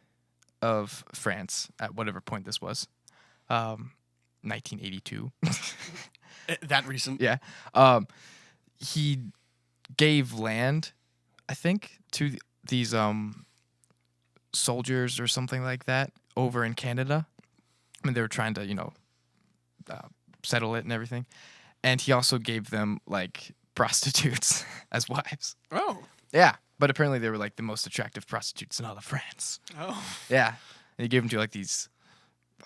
of France, at whatever point this was, 1982. That recent. Yeah. He gave land, I think, to these soldiers or something like that over in Canada. I mean, they were trying to, settle it and everything. And he also gave them, like, prostitutes as wives. Oh. Yeah. But apparently they were, like, the most attractive prostitutes in all of France. Oh. Yeah. And he gave them to, like, these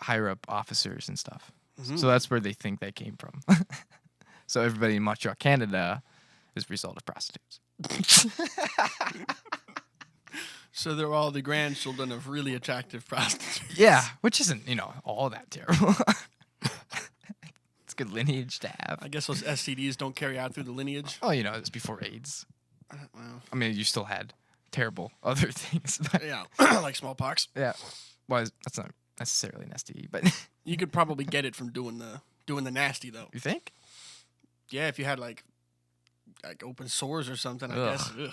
higher-up officers and stuff. Mm-hmm. So that's where they think they came from. So everybody in Montreal, Canada is a result of prostitutes. So they're all the grandchildren of really attractive prostitutes. Yeah, which isn't, all that terrible. It's good lineage to have. I guess those STDs don't carry out through the lineage. Oh, it's before AIDS. Well, I mean, you still had terrible other things. But yeah, like smallpox. Yeah. Well, that's not necessarily an STD, but... You could probably get it from doing the nasty, though. You think? Yeah, if you had, like open sores or something, I guess. Ugh.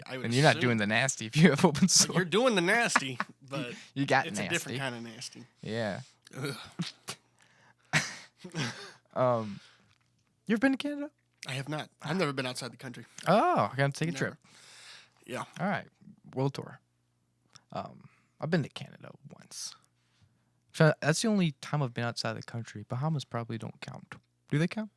I would and you're not doing the nasty if you have open sores. You're doing the nasty, but you got it's nasty. a different kind of nasty. Yeah. Ugh. You ever been to Canada? I have not. I've never been outside the country. Oh, I gotta take a Never. trip. Yeah. All right, world tour. I've been to Canada once. That's the only time I've been outside the country. Bahamas probably don't count. Do they count?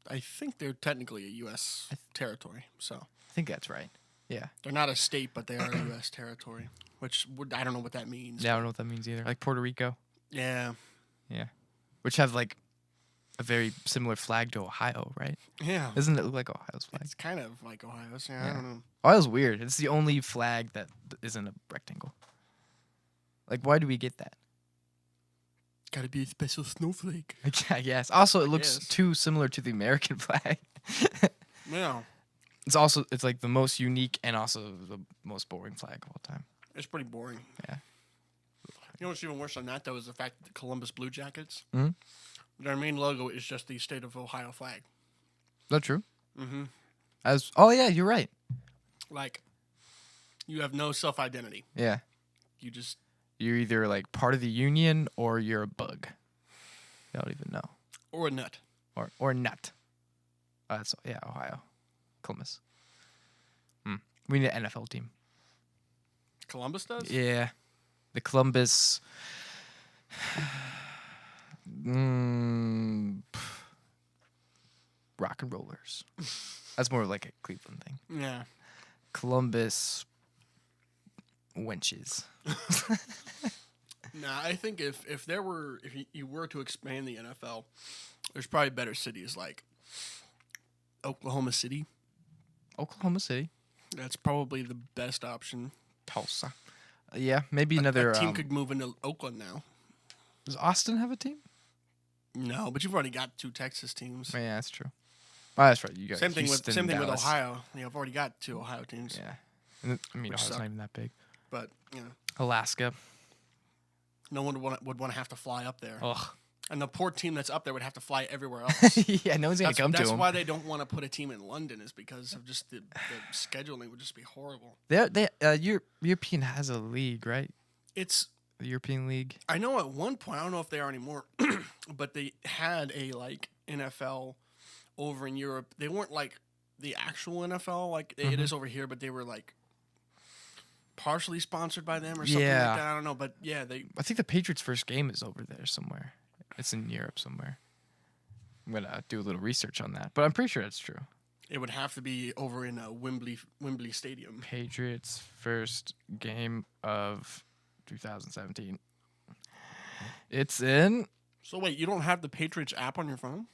I think they're technically a U.S. territory, so I think that's right. Yeah. they're not a state, but they are a U.S. territory. I don't know what that means. Yeah, I don't know what that means either. Like Puerto Rico. Yeah. Yeah. Which have like a very similar flag to Ohio, right? Yeah. Doesn't it look like Ohio's flag? It's kind of like Ohio's. Yeah, I Yeah. don't know. Ohio's weird. It's the only flag that isn't a rectangle. Like, why do we get that? Got to be a special snowflake. I guess. Also, it looks guess. too similar to the American flag. Yeah. It's like the most unique and also the most boring flag of all time. It's pretty boring. Yeah. You know what's even worse than that, though, is the fact that the Columbus Blue Jackets, Mhm. their main logo is just the state of Ohio flag. Is that true? Mm-hmm. Oh yeah, you're right. Like, you have no self-identity. Yeah. You're either like part of the union or you're a bug. You don't even know. Or a nut. Or nut. That's Ohio. Columbus. We need an NFL team. Columbus does? Yeah. The Columbus Rock and Rollers. That's more like a Cleveland thing. Yeah. Columbus Wenches. Nah, I think if you were to expand the NFL, there's probably better cities like Oklahoma City. Oklahoma City. That's probably the best option. Tulsa. Yeah, maybe another A team could move into Oakland now. Does Austin have a team? No, but you've already got 2 Texas teams. Oh, yeah, that's true. Oh, that's right. You got Same thing Houston, with Dallas. Ohio. I've already got 2 Ohio teams. Yeah. And I mean, Which Ohio's suck. not even that big. But Alaska. no one would want to have to fly up there. Ugh. And the poor team that's up there would have to fly everywhere else. Yeah, no one's gonna come to That's them. why they don't want to put a team in London, is because of just the scheduling would just be horrible. European has a league, right? It's The European League. I know at one point, I don't know if they are anymore, but they had a NFL over in Europe. They weren't like the actual NFL like it is over here, but they were like partially sponsored by them or something like that. I don't know, but yeah, I think the Patriots' first game is over there somewhere. It's in Europe somewhere. I'm gonna do a little research on that, but I'm pretty sure that's true. it would have to be over in Wembley Stadium. Patriots' first game of 2017. It's in. So wait, you don't have the Patriots app on your phone?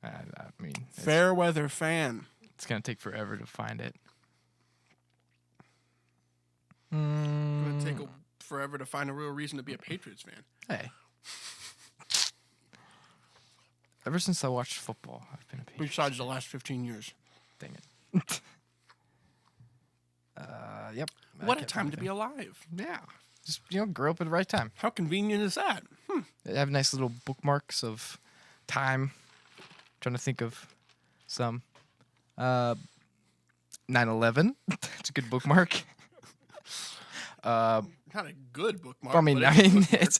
I mean, Fairweather fan. it's gonna take forever to find it. It's gonna take forever to find a real reason to be a Patriots fan. Hey. Ever since I watched football, I've been a Patriots. Besides the last 15 years. Dang it. Yep. I What a kept time to moving. be alive. Yeah. Just, grow up at the right time. How convenient is that? I have nice little bookmarks of time. Trying to think of some. 9/11. That's a good bookmark. Not a good bookmark. I mean, but it's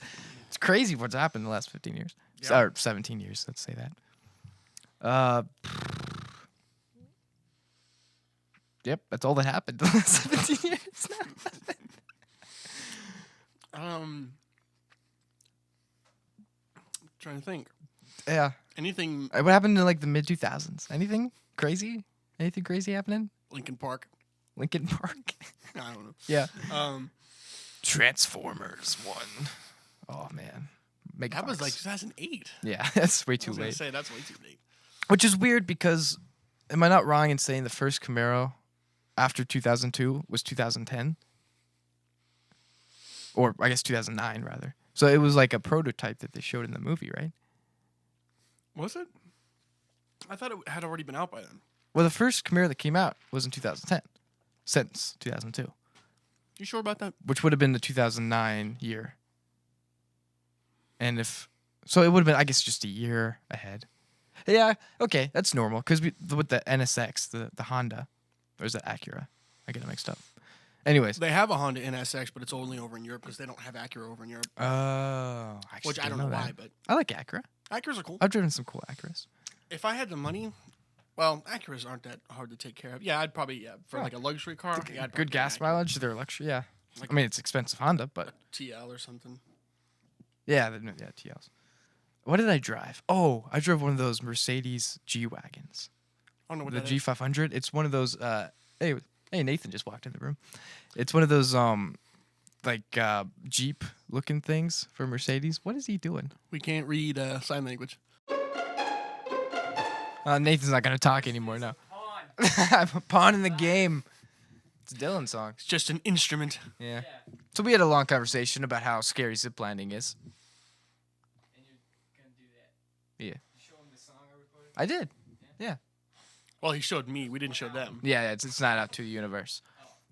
it's crazy what's happened in the last 15 years. Yeah. Or 17 years, let's say that. Yep, that's all that happened in the last 17 years. Trying to think. Yeah. Anything What happened in like the mid 2000s? Anything crazy? Anything crazy happening? Lincoln Park. Lincoln Park. I don't know. Yeah. Transformers 1. Oh man. That was like 2008. Yeah, that's way I too was gonna late. say that's way too late. Which is weird because, am I not wrong in saying the first Camaro after 2002 was 2010? Or I guess 2009 rather. So it was like a prototype that they showed in the movie, right? Was it? I thought it had already been out by then. Well, the first Camaro that came out was in 2010, since 2002, You sure about that? which would have been the 2009 year. And so, it would have been, I guess, just a year ahead. Yeah, okay, that's normal. Because with the NSX, the Honda, or is that Acura? I get it mixed up. Anyways. They have a Honda NSX, but it's only over in Europe because they don't have Acura over in Europe. Oh, Which I don't know why, but I like Acura. Acuras are cool. I've driven some cool Acuras. If I had the money, well, Acuras aren't that hard to take care of. Yeah, I'd probably for like a luxury car. Yeah, I'd probably Good get an gas Acura. mileage. They're luxury. Yeah. Like I mean, it's expensive Honda, but TL or something. yeah, TLs. What did I drive? Oh, I drove one of those Mercedes G wagons. I don't know what The that is. G500. It's one of those. Hey, Nathan just walked in the room. It's one of those Jeep looking things for Mercedes. What is he doing? We can't read sign language. Nathan's not gonna talk anymore now. I'm a pawn in the game. It's a Dylan song. It's just an instrument. Yeah. So we had a long conversation about how scary ziplining is. And you're gonna do that. Yeah. You show them the song I recorded? I did. Yeah. Well, he showed me. We didn't show them. Yeah. It's not out to the universe.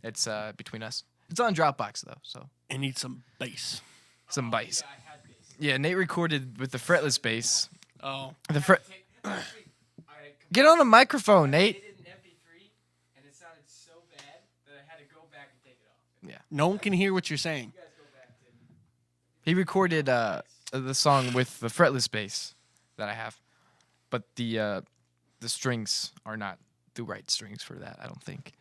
It's between us. It's on Dropbox though, so It needs some bass. some bass. Yeah, I had bass. Yeah, Nate recorded with the fretless bass. Oh. The fret. Actually, I Get on the microphone, Nate. made it in MP3, and it sounded so bad that I had to go back and take it off. Yeah. No one can hear what you're saying. You guys go back to He recorded the song with the fretless bass that I have, but the strings are not the right strings for that. I don't think.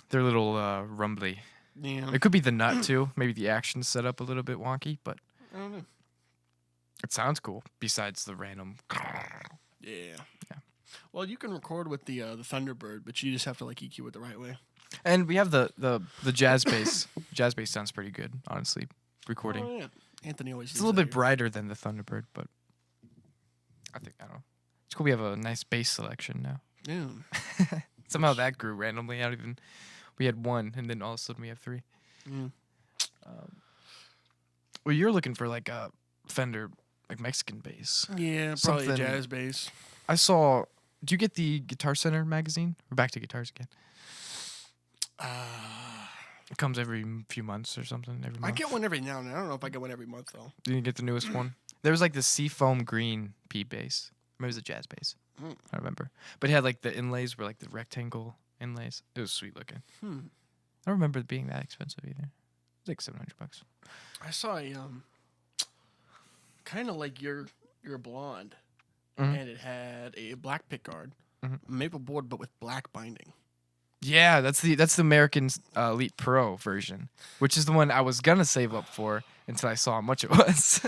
They're a little rumbly. Yeah. It could be the nut too. Maybe the action's set up a little bit wonky, but I don't know. it sounds cool. Besides the random. Yeah. Well, you can record with the Thunderbird, but you just have to like EQ it the right way. And we have the jazz bass. Jazz bass sounds pretty good, honestly. Recording. Oh, yeah. Anthony always. It's a little bit brighter than the Thunderbird, but I don't know. It's cool. We have a nice bass selection now. Yeah. Somehow that grew randomly. We had one, and then all of a sudden we have three. Mm. Well, you're looking for like a Fender, like Mexican bass. Yeah, probably Something- jazz bass. I saw. Do you get the Guitar Center magazine? We're back to guitars again. It comes every few months or something. Every month. I get one every now and then. I don't know if I get one every month though. Did you get the newest one? There was like the Seafoam Green P bass. Maybe it was a jazz bass. Mm. I don't remember. But it had like the inlays were like the rectangle inlays. It was sweet looking. I don't remember it being that expensive either. It was like $700. I saw a kind of like your blonde, Mhm. and it had a black pickguard, Mhm. maple board, but with black binding. Yeah, that's the American Elite Pro version, which is the one I was gonna save up for until I saw how much it was.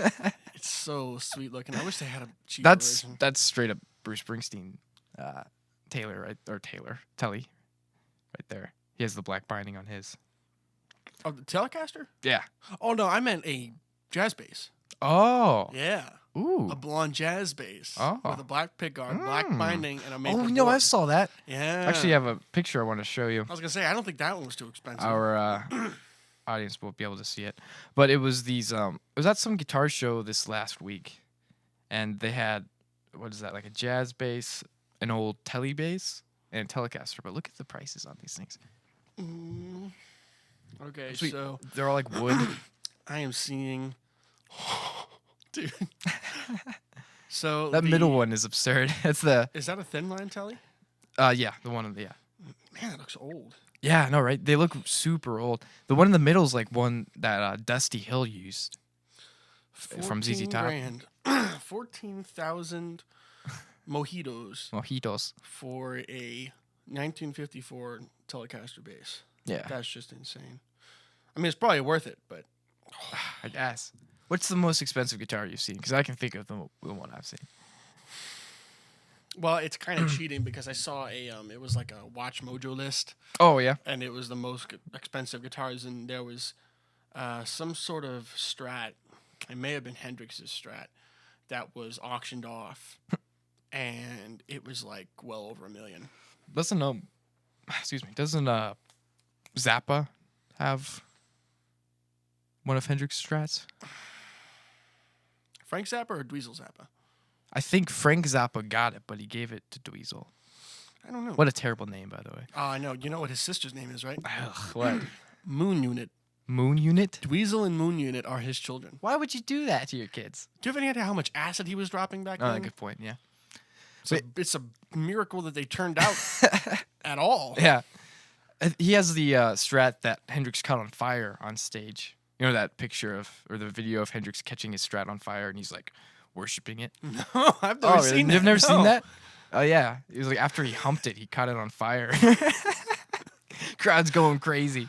It's so sweet looking. I wish they had a cheaper that's version. that's straight up Bruce Springsteen, Taylor, right? Or Telly, right there. He has the black binding on his. Oh, the Telecaster? Yeah. Oh no, I meant a jazz bass. Oh. Yeah, Ooh. a blonde jazz bass Oh. with a black pickguard, black Mm. binding, and a maple Oh board. no, I saw that. Yeah. Actually, I have a picture I want to show you. I was gonna say I don't think that one was too expensive. Our audience won't be able to see it, but it was these. It was at some guitar show this last week, and they had what is that, like a jazz bass, an old Telly bass, and a Telecaster. But look at the prices on these things. Mm. Okay, Sweet. so They're all like wood. I am seeing, dude. So That middle one is absurd. It's the is that a thin line telly? yeah, the one yeah. Man, it looks old. Yeah, I know, right? They look super old. The one in the middle is like one that Dusty Hill used. From ZZ 14 Top. grand. 14,000 mojitos Mojitos. for a 1954 Telecaster bass. Yeah, That's just insane. I mean, it's probably worth it, but I guess. What's the most expensive guitar you've seen? Because I can think of the one I've seen. well, it's kind of cheating because I saw it was like a Watch Mojo list, Oh yeah. and it was the most expensive guitars, and there was some sort of Strat. It may have been Hendrix's Strat that was auctioned off, and it was like well over $1 million. Doesn't Zappa have one of Hendrix's Strats? Frank Zappa or Dweezil Zappa? I think Frank Zappa got it, but he gave it to Dweezil. I don't know. What a terrible name, by the way. Oh, I know. You know what his sister's name is, right? Ugh, what? Moon Unit. Moon Unit? Dweezil and Moon Unit are his children. Why would you do that to your kids? Do you have any idea how much acid he was dropping back Oh, then? good point. Yeah. It's a miracle that they turned out at all. Yeah. He has the Strat that Hendrix caught on fire on stage. You know that picture of, or the video of Hendrix catching his Strat on fire, and he's like worshiping it. No, I've never Really? seen that. You've never seen No. that? Oh yeah, it was like after he humped it, he caught it on fire. Crowd's going crazy.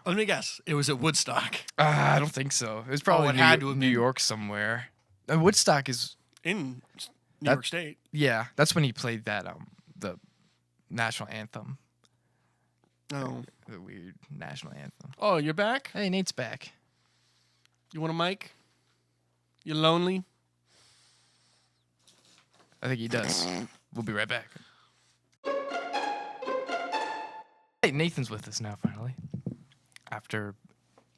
Let me guess. It was at Woodstock I don't think so. It was probably it had to have New been. York somewhere. Woodstock is in New That- York State. yeah. That's when he played that the national anthem, No. the weird national anthem. Oh, you're back? Hey, Nate's back. You want a mic? You lonely? I think he does. We'll be right back. Hey, Nathan's with us now, finally. After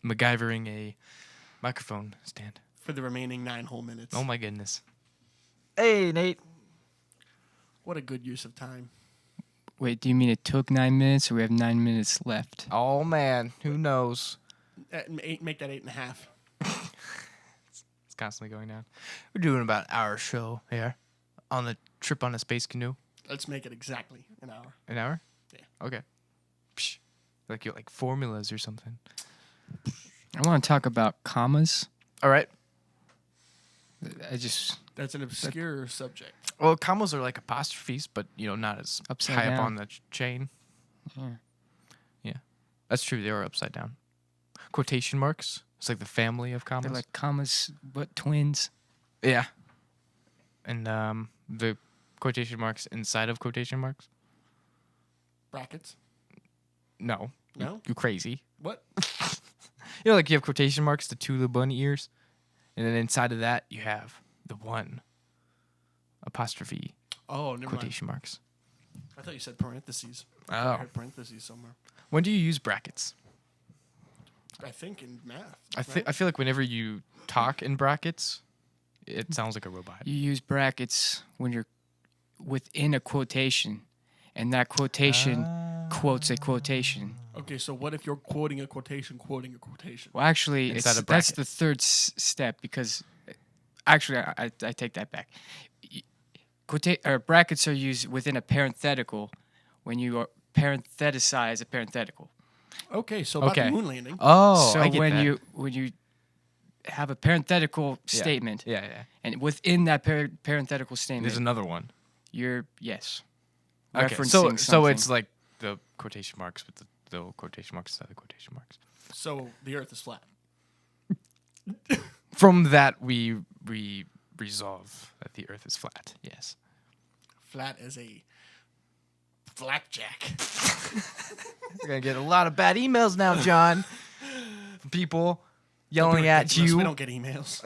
MacGyvering a microphone stand. For the remaining 9 whole minutes. Oh my goodness. Hey, Nate. What a good use of time. Wait, do you mean it took 9 minutes or we have 9 minutes left? Oh man, who knows? Make that 8.5. It's constantly going down. We're doing about an hour show here on the trip on a space canoe. Let's make it exactly an hour. An hour? Yeah. Okay. Psh. Like formulas or something. I want to talk about commas. All right. That's an obscure subject. Well, commas are like apostrophes, but not as Upside high up down. on the chain. Yeah. Yeah, that's true. They are upside down. Quotation marks. It's like the family of commas. They're like commas, but twins. Yeah. And the quotation marks inside of quotation marks. Brackets? No. No? You crazy. What? Like you have quotation marks, the 2 little bunny ears, and then inside of that you have the 1 apostrophe Oh, never mind. quotation marks. I thought you said parentheses. I Oh. heard parentheses somewhere. When do you use brackets? I think in math. I feel like whenever you talk in brackets, it sounds like a robot. You use brackets when you're within a quotation, and that quotation quotes a quotation. Okay, so what if you're quoting a quotation, quoting a quotation? Well, actually, Inside a that's bracket. the third step because, actually, I take that back. Brackets are used within a parenthetical when you parenthesize a parenthetical. Okay, so about Okay. the moon landing. Oh, So I get when that. you have a parenthetical Yeah. statement, Yeah. and within that parenthetical statement, There's another one. you're referencing So something. it's like the quotation marks with the quotation marks inside the quotation marks. So the Earth is flat. From that we resolve that the Earth is flat. Yes. Flat as a blackjack. We're gonna get a lot of bad emails now, John. From people yelling at Ridiculous. you. We don't get emails.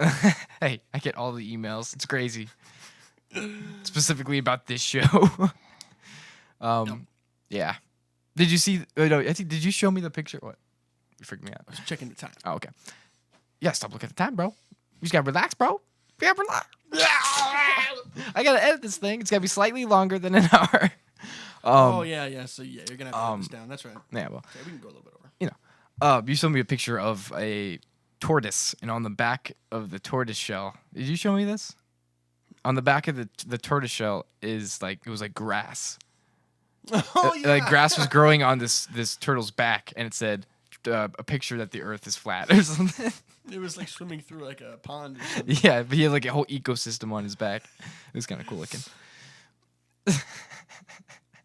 Hey, I get all the emails. It's crazy. Specifically about this show. Yeah. Did you see? No, I think. Did you show me the picture? What? You freaked me out. I was checking the time. Oh, okay. Yeah, stop looking at the time, bro. You just gotta relax, bro. You gotta relax. I gotta edit this thing. It's gotta be slightly longer than an hour. Oh yeah. So yeah, you're gonna have to put this down. That's right. Yeah, well, Okay, we can go a little bit over. you showed me a picture of a tortoise, and on the back of the tortoise shell, did you show me this? On the back of the tortoise shell is like it was like grass. Oh yeah. Like grass was growing on this turtle's back, and it said a picture that the Earth is flat or something. It was like swimming through like a pond or something. Yeah, but he had like a whole ecosystem on his back. It was kind of cool looking.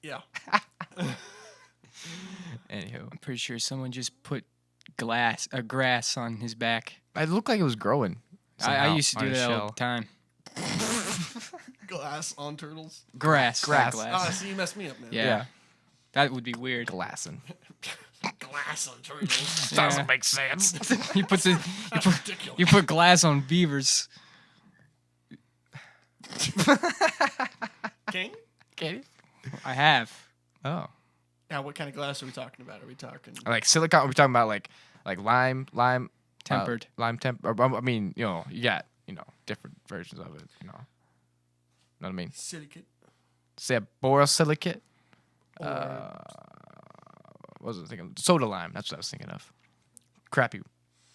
Yeah. Anywho, I'm pretty sure someone just put grass on his back. it looked like it was growing. I somehow used to on do his that all shell. the time. Glass on turtles. Grass. not Grass. Ah, glass. see, you messed me up, man. Yeah. Yeah. That would be weird. Glassing. Glass on turtles. Yeah. Doesn't make sense. you put That's ridiculous. you put glass on beavers. King? Katie? I have. Oh. Now, what kind of glass are we talking about? Are we talking? Like silicon? Are we talking about like lime Tempered. lime temp? Or, I mean, you got different versions of it. Know what I mean? Silicate? Say borosilicate. Or What was I thinking? Soda lime. That's what I was thinking of. Crappy.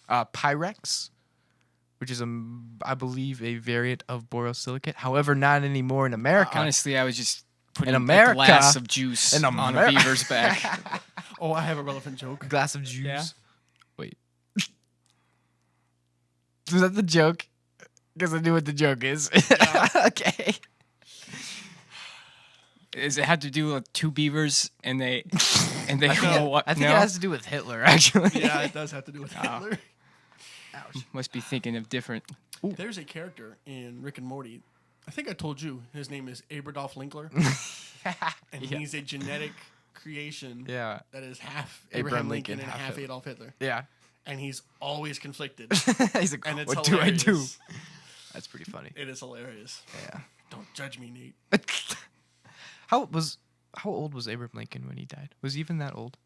Pyrex, which is I believe a variant of borosilicate. However, not anymore in America. Honestly, I was just putting America- a glass of juice in on a America- beaver's back. oh, I have a relevant joke. Glass of juice. Yeah. Wait. Was that the joke? Because I knew what the joke is. Okay. Does it have to do with two beavers and they I go up? think No? it has to do with Hitler, actually. Yeah, it does have to do with Hitler. Must be thinking of different. There's a character in Rick and Morty. I think I told you his name is Aberdolf Linkler, and he's a genetic creation Yeah. that is half Abraham Abraham Lincoln, Lincoln and half half Hitler. Adolf Hitler, Yeah. and he's always conflicted. He's like, And it's what do I do? hilarious. That's pretty funny. It is hilarious. Yeah. Don't judge me, Nate. How old was Abraham Lincoln when he died? Was he even that old?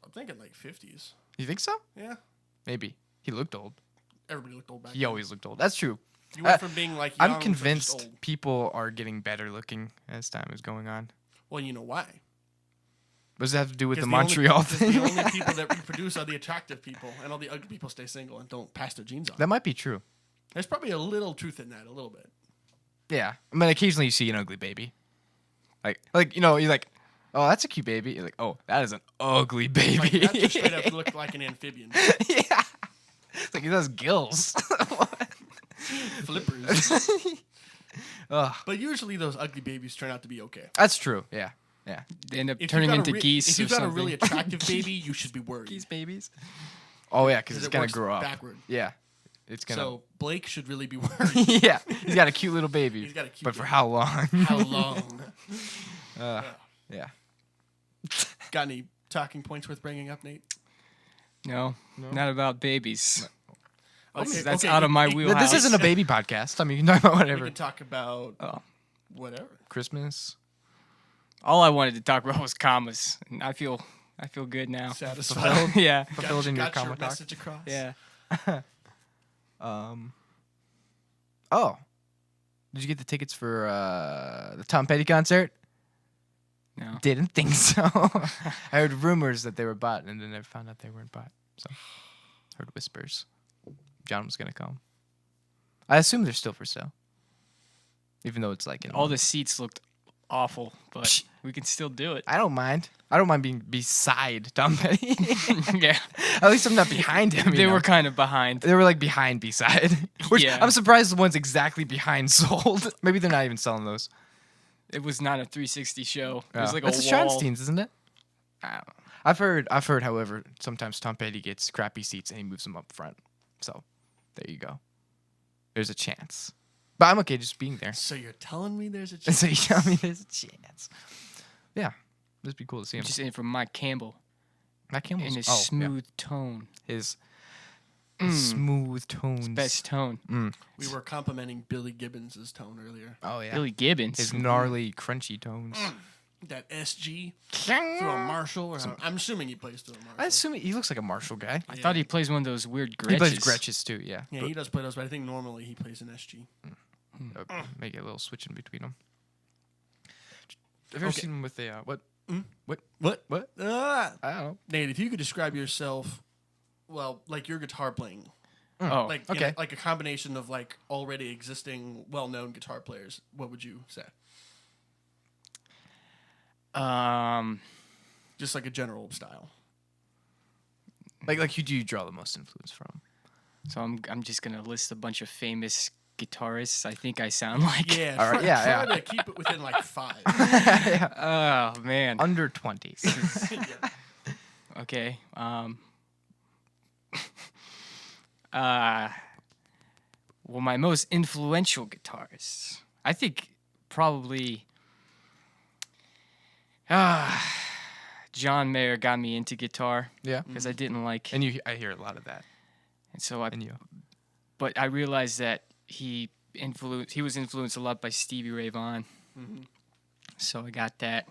I'm thinking like 50s. You think so? Yeah, Maybe. He looked old. everybody looked old back He then. always looked old. That's true. You went from being like young I'm to convinced just old. people are getting better looking as time is going on. Well, you know why? Does that have to do with the 'Cause Montreal because thing? the only people that reproduce are the attractive people, and all the ugly people stay single and don't pass their genes on. That might be true. There's probably a little truth in that, a little bit. Yeah. I mean, occasionally you see an ugly baby. Like you're like, oh, that's a cute baby. You're like, oh, that is an ugly baby. Like, that just straight up looked like an amphibian. Yeah. It's like, it has gills. Flippers. Ugh. But usually those ugly babies turn out to be okay. That's true. Yeah. Yeah. They end up If you turning got a into geese If or you've got a something. really attractive baby, you should be worried. Geese babies. Oh, yeah, because it's it going works to grow up. backward. Yeah. It's going to. So Blake should really be worried. Yeah. He's got a cute little baby. He's got a cute But for baby. how long? How long? Yeah. Got any talking points worth bringing up, Nate? No, not about babies. Okay, That's okay, out of my you- wheelhouse. This isn't a baby podcast. I mean, you can talk about We whatever. can talk about Oh. whatever. Christmas. All I wanted to talk about was commas, and I feel good now. Satisfied. Yeah, Fulfilled in your got your comma talk. message across. yeah. Oh. Did you get the tickets for the Tom Petty concert? No. Didn't think so. I heard rumors that they were bought, and then I found out they weren't bought. So, heard whispers. John was gonna come. I assume they're still for sale, even though it's like in a All month. the seats looked awful, but we can still do it. I don't mind. I don't mind being beside Tom Petty. Yeah, At least I'm not behind him. they were kind of behind. They were like behind beside. Which Yeah. I'm surprised the ones exactly behind sold. Maybe they're not even selling those. It was not a 360 show. It was like That's a the wall. Schonsteins, isn't it? I don't know. I've heard, however, sometimes Tom Petty gets crappy seats and he moves them up front. So, there you go. There's a chance. But I'm okay just being there. So you're telling me there's a And chance? so you tell me there's a chance. Yeah. It'd be cool to see him. Just in from Mike Campbell Matt Campbell's in his yeah. smooth tone, His smooth tones. best tone. We were complimenting Billy Gibbons' tone earlier. Oh, yeah. Billy Gibbons. His gnarly, crunchy tones. That SG through a Marshall. Or I'm assuming he plays through a Marshall. I assume he looks like a Marshall guy. I thought he plays one of those weird Gretches. He plays Gretches too, yeah. Yeah, he does play those, but I think normally he plays an SG. That would make a little switch in between them. Have you ever Okay. seen him with a what? What? What? Ah! I don't know. Nate, if you could describe yourself, well, like your guitar playing, Oh, like okay. like a combination of like already existing, well-known guitar players, what would you say? Just like a general style. Like who do you draw the most influence from? so I'm just gonna list a bunch of famous guitarists. I think I sound like. Yeah, All right, yeah, try to keep it within like 5. Oh man. Under 20s. Yeah. Okay. Well, my most influential guitarists, I think probably. John Mayer got me into guitar Yeah. because I didn't like, And I hear a lot of that. and so I. And you. But I realized that he was influenced a lot by Stevie Ray Vaughan. So I got that.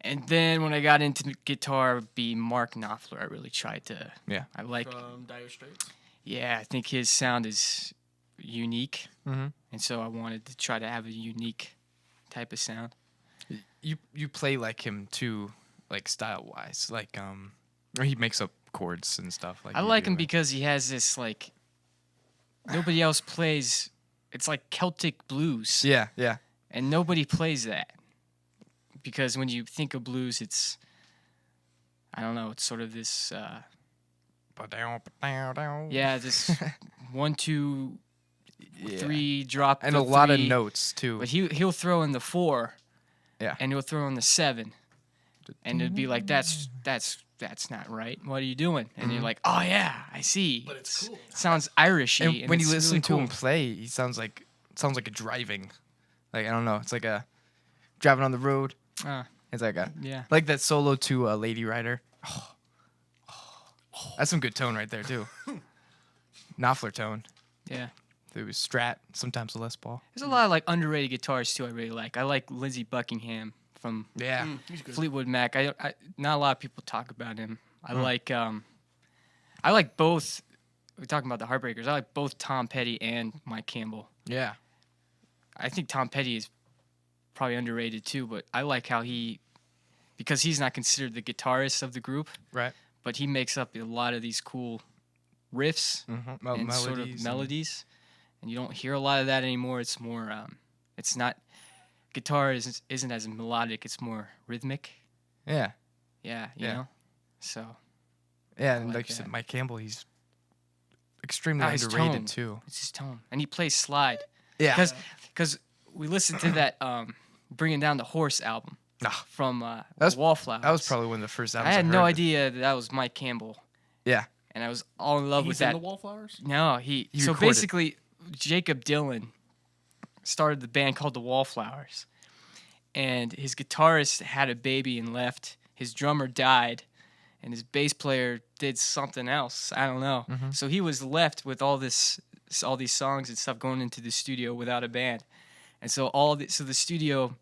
And then when I got into guitar, be Mark Knopfler. I really tried to. Yeah. I like. From Dire Straits. Yeah, I think his sound is unique, Mhm. and so I wanted to try to have a unique type of sound. You play like him too, like style wise. Like or he makes up chords and stuff like I you like do, him right? because he has this like. Nobody else plays. It's like Celtic blues. Yeah, yeah. And nobody plays that. Because when you think of blues, it's, I don't know, it's sort of this, yeah, this 1-2 Yeah. 3 drop And the a lot of 3, notes too. But he'll throw in the 4. Yeah. And he'll throw in the 7. And it'd be like, that's not right. What are you doing? And you're like, oh yeah, I see. But it's cool. It sounds Irishy. And when you it's listen really to cool. him play, he sounds like a driving. Like I don't know, it's like a driving on the road. It's like a Yeah. like that solo to Lady Rider. That's some good tone right there too. Knopfler tone. Yeah. It was Strat, sometimes a Les Paul. There's a lot of like underrated guitars too. I really like. I like Lindsey Buckingham from Yeah. He's good. Fleetwood Mac. I not a lot of people talk about him. I like both. We're talking about the Heartbreakers. I like both Tom Petty and Mike Campbell. Yeah. I think Tom Petty is probably underrated too, but I like how because he's not considered the guitarist of the group, Right. but he makes up a lot of these cool riffs Mm-hmm. and sort of melodies, and you don't hear a lot of that anymore. It's more, it's not, guitar isn't as melodic. It's more rhythmic. Yeah. Yeah, you Yeah. know. So Yeah, and like like you said, that. Mike Campbell, he's extremely his underrated tone. too. it's his tone, and he plays slide. Yeah. Because we listened to that Bringing Down the Horse album Ah, from was- Wallflowers. that was probably one of the first albums I had no heard. idea that was Mike Campbell, Yeah. and I was all in love with He's in that. the Wallflowers? No, He so recorded. basically, Jacob Dylan started the band called the Wallflowers, and his guitarist had a baby and left. His drummer died, and his bass player did something else. I don't know. Mm-hmm. So he was left with all these songs and stuff going into the studio without a band, and so the studio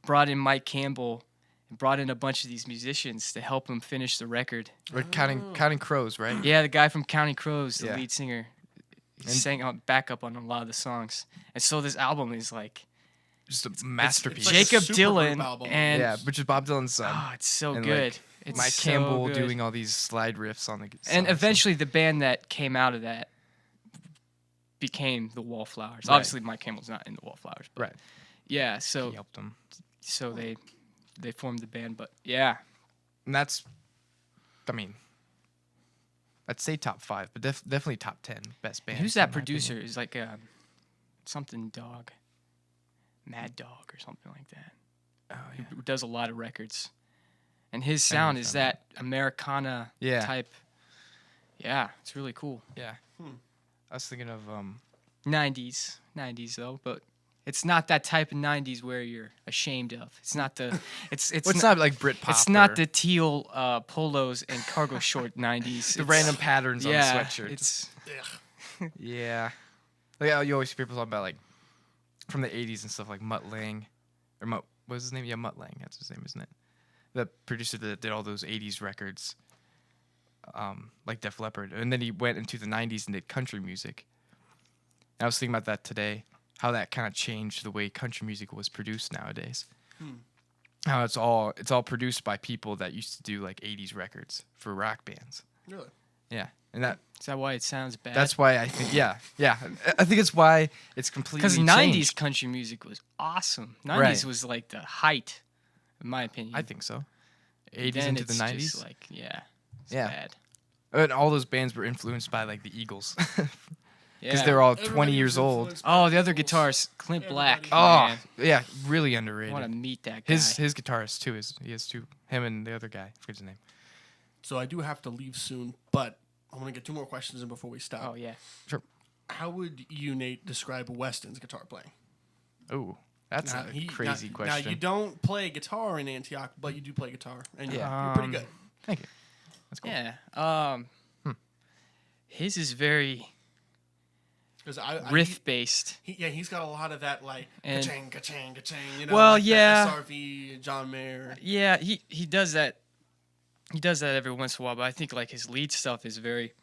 brought in Mike Campbell and brought in a bunch of these musicians to help him finish the record. We're counting crows, right? Yeah, the guy from Counting Crows, the Yeah. lead singer, And- sang on backup on a lot of the songs. And so this album is like Just a masterpiece. like a Jacob supergroup Dylan album. and yeah, which is Bob Dylan's son. it's so And, good. like, It's Mike so Campbell good. doing all these slide riffs on the And songs. eventually the band that came out of that became the Wallflowers. Right. Obviously Mike Campbell's not in the Wallflowers, but Right. yeah, so he helped him. so they formed the band, but yeah. And that's, I mean, I'd say top 5, but definitely top 10 best band. Who's that producer? Is like something Dog. Mad Dog or something like that. Oh yeah. Who does a lot of records. And his I know sound he's is done that Americana Yeah. type. Yeah, it's really cool. Yeah. I was thinking of 90s though, but it's not that type of 90s where you're ashamed of. It's not the it's well, it's not like Britpop. it's not or the teal polos and cargo short 90s. the It's- random patterns yeah, on the sweatshirts. It's Yeah. Like you always hear people talk about like from the 80s and stuff like Mutt Lang or Mutt, what was his name? Yeah, Mutt Lang. That's his name, isn't it? The producer that did all those 80s records, like Def Leppard. And then he went into the 90s and did country music. And I was thinking about that today, how that kind of changed the way country music was produced nowadays. How it's all produced by people that used to do like 80s records for rock bands. Really? Yeah. And is that why it sounds bad? that's why I think, yeah. I think it's why it's completely because changed. 90s country music was awesome. 90s Right. was like the height, in my opinion. I think so. 80s Then into the it's 90s. just like it's Yeah. bad. And all those bands were influenced by like the Eagles. Because Yeah. they're all Everybody 20 was years old. influenced by Oh, the other Eagles. guitarist, Clint Black. Everybody. Oh, yeah, really I underrated. want to meet that guy. His guitarist too he has two. Him and the other guy, I forget his name. So I do have to leave soon, but I want to get 2 more questions in before we stop. Oh yeah. How would you, Nate, describe Weston's guitar playing? Oh, that's Now, a crazy question. Now, you don't play guitar in Antioch, but you do play guitar, and Yeah. you're pretty good. Thank you. That's cool. Yeah. His is very 'Cause riff based. he's got a lot of that, like, And- ka-chang, ka-chang, ka-chang, you know, Well, like that yeah. SRV, John Mayer. Yeah, he does that. He does that every once in a while, but I think like his lead stuff is very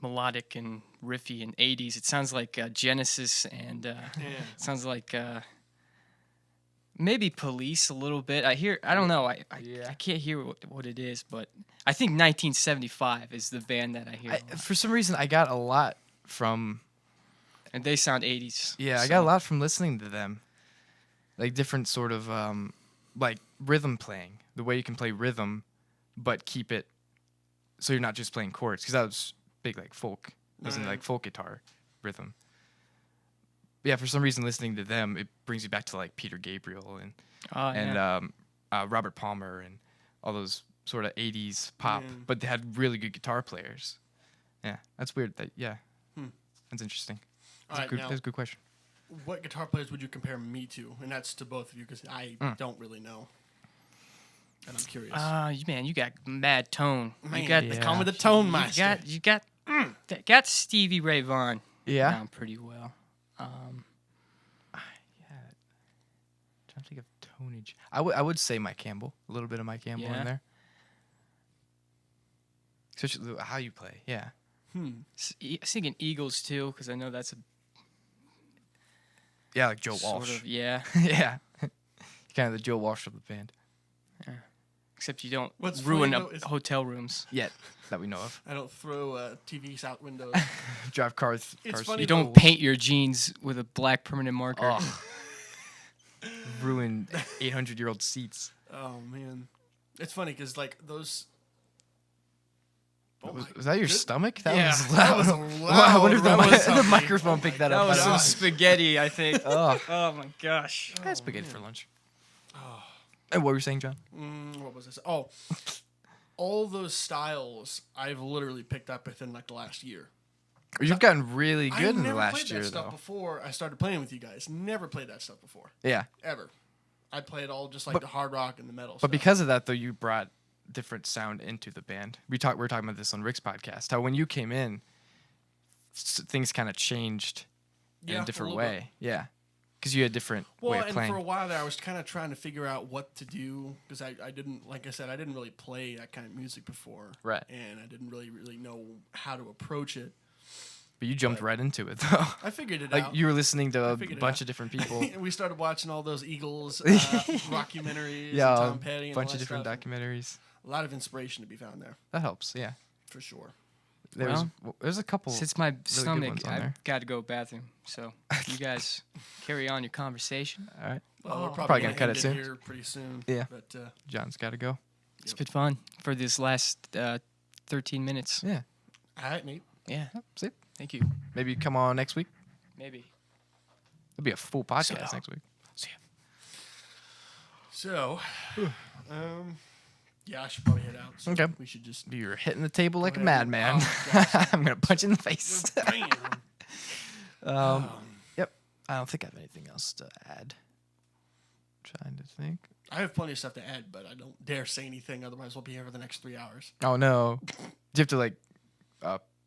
melodic and riffy and 80s. It sounds like Genesis and it sounds like maybe Police a little bit. I don't know. I can't hear what it is, but I think 1975 is the band that I hear. a lot. For some reason, I got a lot from. And they sound 80s. Yeah, I so- got a lot from listening to them. Like different sort of like rhythm playing, the way you can play rhythm, but keep it so you're not just playing chords. Because I was big like folk It wasn't Right. like folk guitar rhythm. But yeah, for some reason, listening to them, it brings you back to like Peter Gabriel and Robert Palmer and all those sort of 80s pop, Yeah. but they had really good guitar players. Yeah, that's weird. That's interesting. All right, now, That's a good question. what guitar players would you compare me to? And that's to both of you because I don't really know. And I'm curious. Man, you got mad tone. Man, you got they Yeah. call me the Tone Master. You got Stevie Ray Vaughan Yeah. down pretty well. Trying to think of tonage. I would say Mike Campbell. A little bit of Mike Campbell Yeah. in there. Especially how you play. Yeah. I was thinking Eagles too, because I know that's a Yeah, like Joe sort Walsh. of yeah. Yeah. Kind of the Joe Walsh of the band. Except you don't What's ruin funny, up though, is- hotel rooms. Yet, that we know of. I don't throw TVs out windows. Drive cars. It's cars funny You though. don't paint your jeans with a black permanent marker. Oh. Ruin 800-year-old seats. Oh man, it's funny because like those. Oh my Was that your goodness. stomach? That Yeah, was that loud. was Well, I wonder if loud. That was the something. microphone picked that That up. was I some don't spaghetti, I think. know. Oh my gosh. I had spaghetti for lunch. And what were you saying, John? What was this? Oh, all those styles I've literally picked up within like the last year. You've gotten really I good in the never last played year, that stuff though. before I started playing with you guys. Never played that stuff before, Yeah. ever. I played all just like the hard rock and the metal. But stuff. because of that, though, you brought different sound into the band. We were talking about this on Rick's podcast. How when you came in, things kind of changed in Yeah, a different little bit. way. Yeah, because you had a different way Well, of and playing. for a while there, I was kind of trying to figure out what to do because I didn't, like I said, I didn't really play that kind of music before. Right. And I didn't really know how to approach it. But you jumped right into it, though. I figured it Like out. you were listening to a figured it bunch out. of different people. And we started watching all those Eagles documentaries. Yeah, and a Tom Petty and bunch all of that different stuff. documentaries. A lot of inspiration to be found there, That helps. Yeah. for sure. There's a couple. Since my good stomach, ones on there. I've got to go bathroom. So you guys carry on your conversation. All right. Well, we're Probably probably gonna gonna cut end it soon. here pretty soon. Yeah. But John's got to go. It's been fun for this last 13 minutes. Yeah. all right, Nate. Yeah. See. Thank you. Maybe come on next week. Maybe. It'll be a full podcast So- next week. See ya. So, yeah, I should probably head out. So Okay. We should just. You're hitting the table like a ahead. madman. Oh, gosh. I'm gonna punch you in the face. Bam. Yep. I don't think I have anything else to add. Trying to think. I have plenty of stuff to add, but I don't dare say anything. Otherwise, we'll be here for the next 3 hours. Oh no. Do you have to like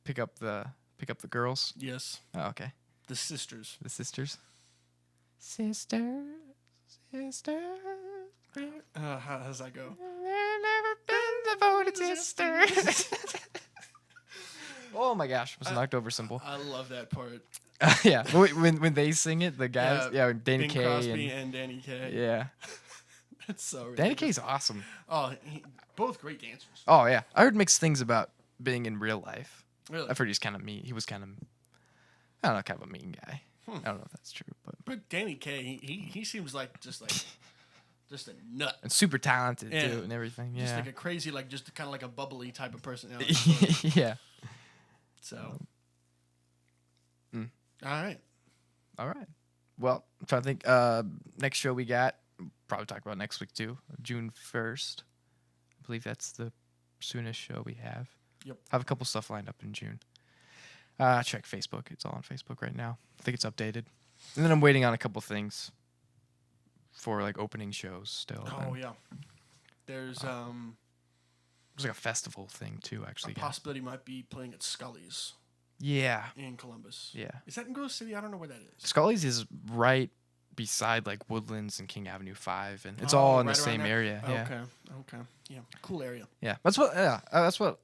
pick up the girls? Yes, Oh, okay. the sisters. The sisters. Sisters. How does that go? Never been devoted sisters. Oh my gosh, it was an October symbol. I love that part. Yeah, when they sing it, the guys, yeah, Danny Bing Kaye Crosby and and Danny Kaye. yeah, That's so ridiculous. Danny Kaye's awesome. Oh, both great dancers. Oh yeah, I heard mixed things about being in real life. Really? I've heard he's kind of mean. He was kind of, I don't know, kind of a mean guy. I don't know if that's true, But Danny Kaye, he seems like just a nut. and super talented Yeah. too, and everything. Just Yeah, like a crazy, like just kind of like a bubbly type of personality. So, yeah. all right. All right. Well, I'm trying to think. Next show we got, probably talk about next week too. June 1st. I believe that's the soonest show we have. Yep. Have a couple stuff lined up in June. Check Facebook. It's all on Facebook right now. I think it's updated. And then I'm waiting on a couple things for like opening shows still. Oh And yeah. There's There's like a festival thing too, actually. a possibility might be playing at Scully's Yeah. in Columbus. Yeah. Is that in Grove City? I don't know where that is. Scully's is right beside like Woodlands and King Avenue 5, and it's Oh, all in right the around same there? area. Yeah. Okay. Yeah. Cool area. Yeah. That's what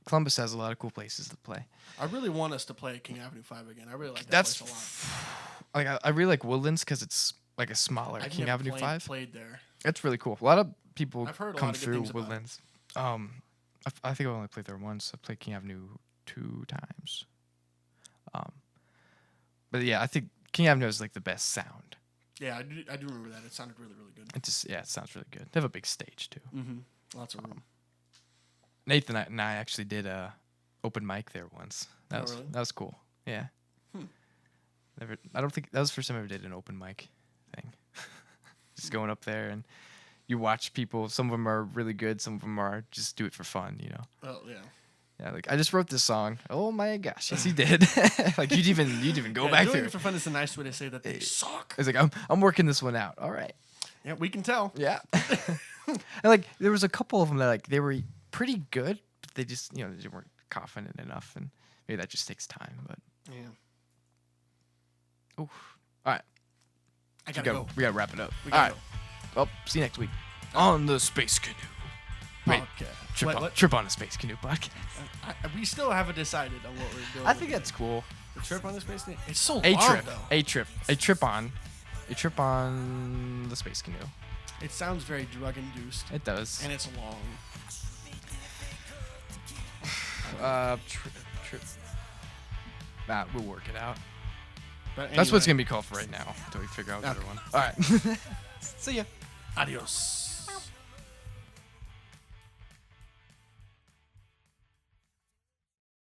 Columbus has a lot of cool places to play. I really want us to play at King Avenue 5 again. I really like that That's place a lot. like I really like Woodlands because it's like a smaller I've King never Avenue 5. played there. It's really cool. A lot of people I've heard a come lot of good through things about it. Woodlands. I think I only played there once. I played King Avenue 2 times. But yeah, I think King Avenue is like the best sound. Yeah, I do remember that. It sounded really, really good. It sounds really good. They have a big stage too. Mm-hmm. Lots of room. Nathan and I actually did a open mic there once. Oh, really? That was cool. Yeah. Never. I don't think that was the first time I ever did an open mic thing. Just going up there and you watch people. Some of them are really good. Some of them are just do it for fun. You know. Oh yeah. Yeah. Like I just wrote this song. Oh my gosh. Yes, he did. Like you'd even go back doing through it for fun is a nice way to say that they suck. It's like I'm working this one out. All right. Yeah, we can tell. Yeah. And like there was a couple of them that like they were pretty good, but they just they weren't confident enough, and maybe that just takes time. But Yeah. oof. All right. I gotta go. We gotta wrap it up. We All gotta right. Well, see you next week on the Space Canoe. Wait, Okay. trip on a Space Canoe podcast. We still haven't decided on what we're doing. I think that's cool. the trip on the space thing. It's so A long trip. though. A trip on the Space Canoe. It sounds very drug induced, It does. and it's long. Trip. We'll work it out. But That's what it's anyway, gonna be called for right now until we figure out the Okay. other one. All right. See ya. Adios.